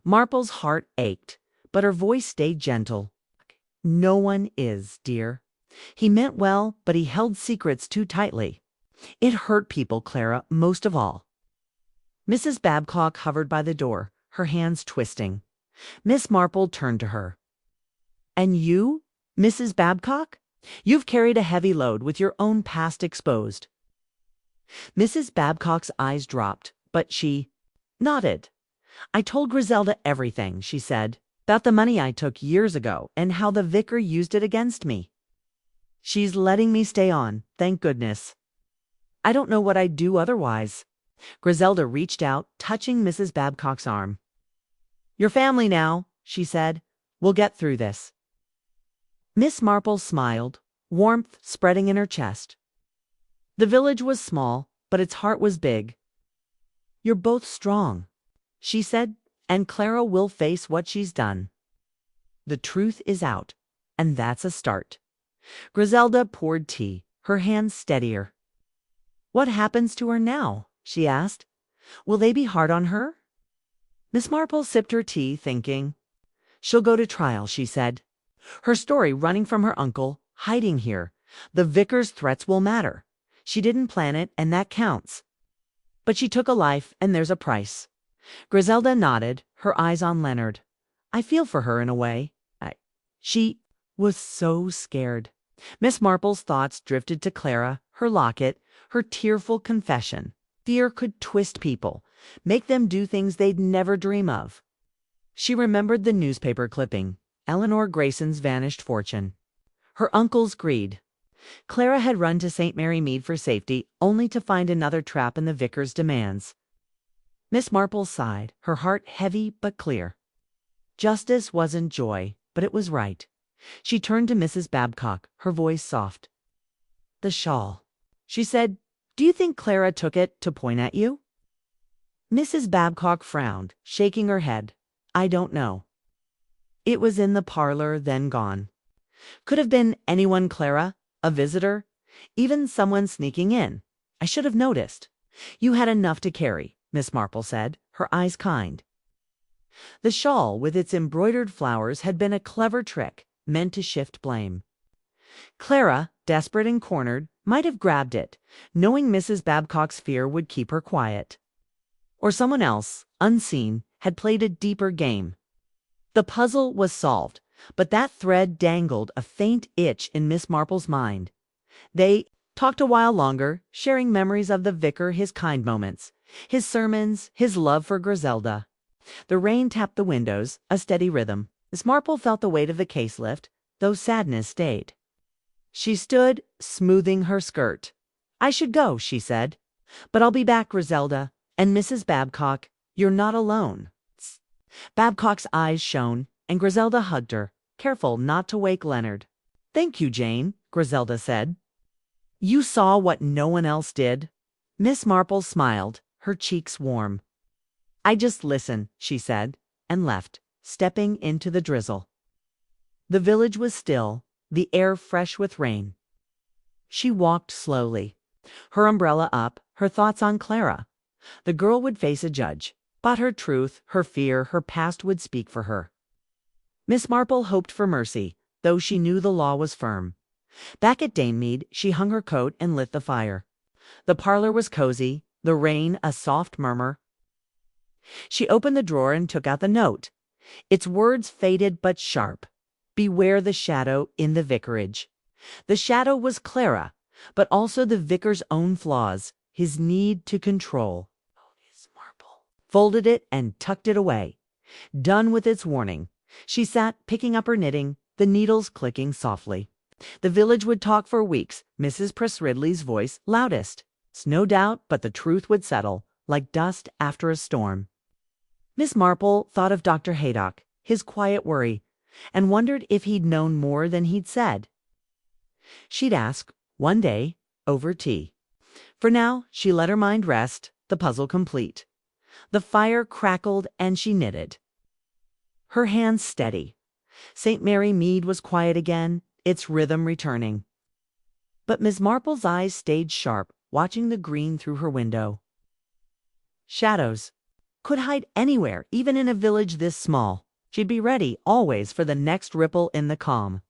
Marple's heart ached, but her voice stayed gentle. "No one is, dear. He meant well, but he held secrets too tightly. It hurt people, Clara, most of all." Mrs. Babcock hovered by the door, her hands twisting. Miss Marple turned to her. "And you, Mrs. Babcock? You've carried a heavy load with your own past exposed." Mrs. Babcock's eyes dropped, but she nodded. "I told Griselda everything," she said, "about the money I took years ago and how the vicar used it against me. She's letting me stay on, thank goodness. I don't know what I'd do otherwise." Griselda reached out, touching Mrs. Babcock's arm. "Your family now," she said. "We'll get through this." Miss Marple smiled, warmth spreading in her chest. The village was small, but its heart was big. "You're both strong," she said, "and Clara will face what she's done. The truth is out, and that's a start." Griselda poured tea, her hands steadier. "What happens to her now?" she asked. "Will they be hard on her?" Miss Marple sipped her tea, thinking. "She'll go to trial," she said. "Her story running from her uncle, hiding here. The vicar's threats will matter. She didn't plan it, and that counts. But she took a life, and there's a price." Griselda nodded, her eyes on Leonard. "I feel for her in a way. She was so scared." Miss Marple's thoughts drifted to Clara, her locket, her tearful confession. Fear could twist people, make them do things they'd never dream of. She remembered the newspaper clipping, Eleanor Grayson's vanished fortune, her uncle's greed. Clara had run to St. Mary Mead for safety, only to find another trap in the vicar's demands. Miss Marple sighed, her heart heavy but clear. Justice wasn't joy, but it was right. She turned to Mrs. Babcock, her voice soft. "The shawl," she said. "Do you think Clara took it to point at you?" Mrs. Babcock frowned, shaking her head. "I don't know. It was in the parlor, then gone. Could have been anyone, Clara. A visitor, even someone sneaking in. I should have noticed." "You had enough to carry," Miss Marple said, her eyes kind. The shawl with its embroidered flowers had been a clever trick, meant to shift blame. Clara, desperate and cornered, might have grabbed it, knowing Mrs. Babcock's fear would keep her quiet. Or someone else, unseen, had played a deeper game. The puzzle was solved, but that thread dangled a faint itch in Miss Marple's mind. They talked a while longer, sharing memories of the vicar, his kind moments, his sermons, his love for Griselda. The rain tapped the windows, a steady rhythm. Miss Marple felt the weight of the case lift, though sadness stayed. She stood, smoothing her skirt. "I should go," she said. "But I'll be back, Griselda. And Mrs. Babcock, you're not alone." Babcock's eyes shone, and Griselda hugged her, careful not to wake Leonard. "Thank you, Jane," Griselda said. "You saw what no one else did." Miss Marple smiled, her cheeks warm. "I just listen," she said, and left, stepping into the drizzle. The village was still, the air fresh with rain. She walked slowly, her umbrella up, her thoughts on Clara. The girl would face a judge, but her truth, her fear, her past would speak for her. Miss Marple hoped for mercy, though she knew the law was firm. Back at Danemead, she hung her coat and lit the fire. The parlor was cozy, the rain a soft murmur. She opened the drawer and took out the note. Its words faded but sharp. "Beware the shadow in the vicarage." The shadow was Clara, but also the vicar's own flaws, his need to control. Miss Marple folded it and tucked it away. Done with its warning, she sat picking up her knitting, the needles clicking softly. The village would talk for weeks, Mrs. Pressridley's voice loudest. No doubt, but the truth would settle, like dust after a storm. Miss Marple thought of Dr. Haydock, his quiet worry, and wondered if he'd known more than he'd said. She'd ask, one day, over tea. For now, she let her mind rest, the puzzle complete. The fire crackled and she knitted, her hands steady. St. Mary Mead was quiet again, its rhythm returning. But Miss Marple's eyes stayed sharp, watching the green through her window. Shadows could hide anywhere, even in a village this small. She'd be ready always for the next ripple in the calm.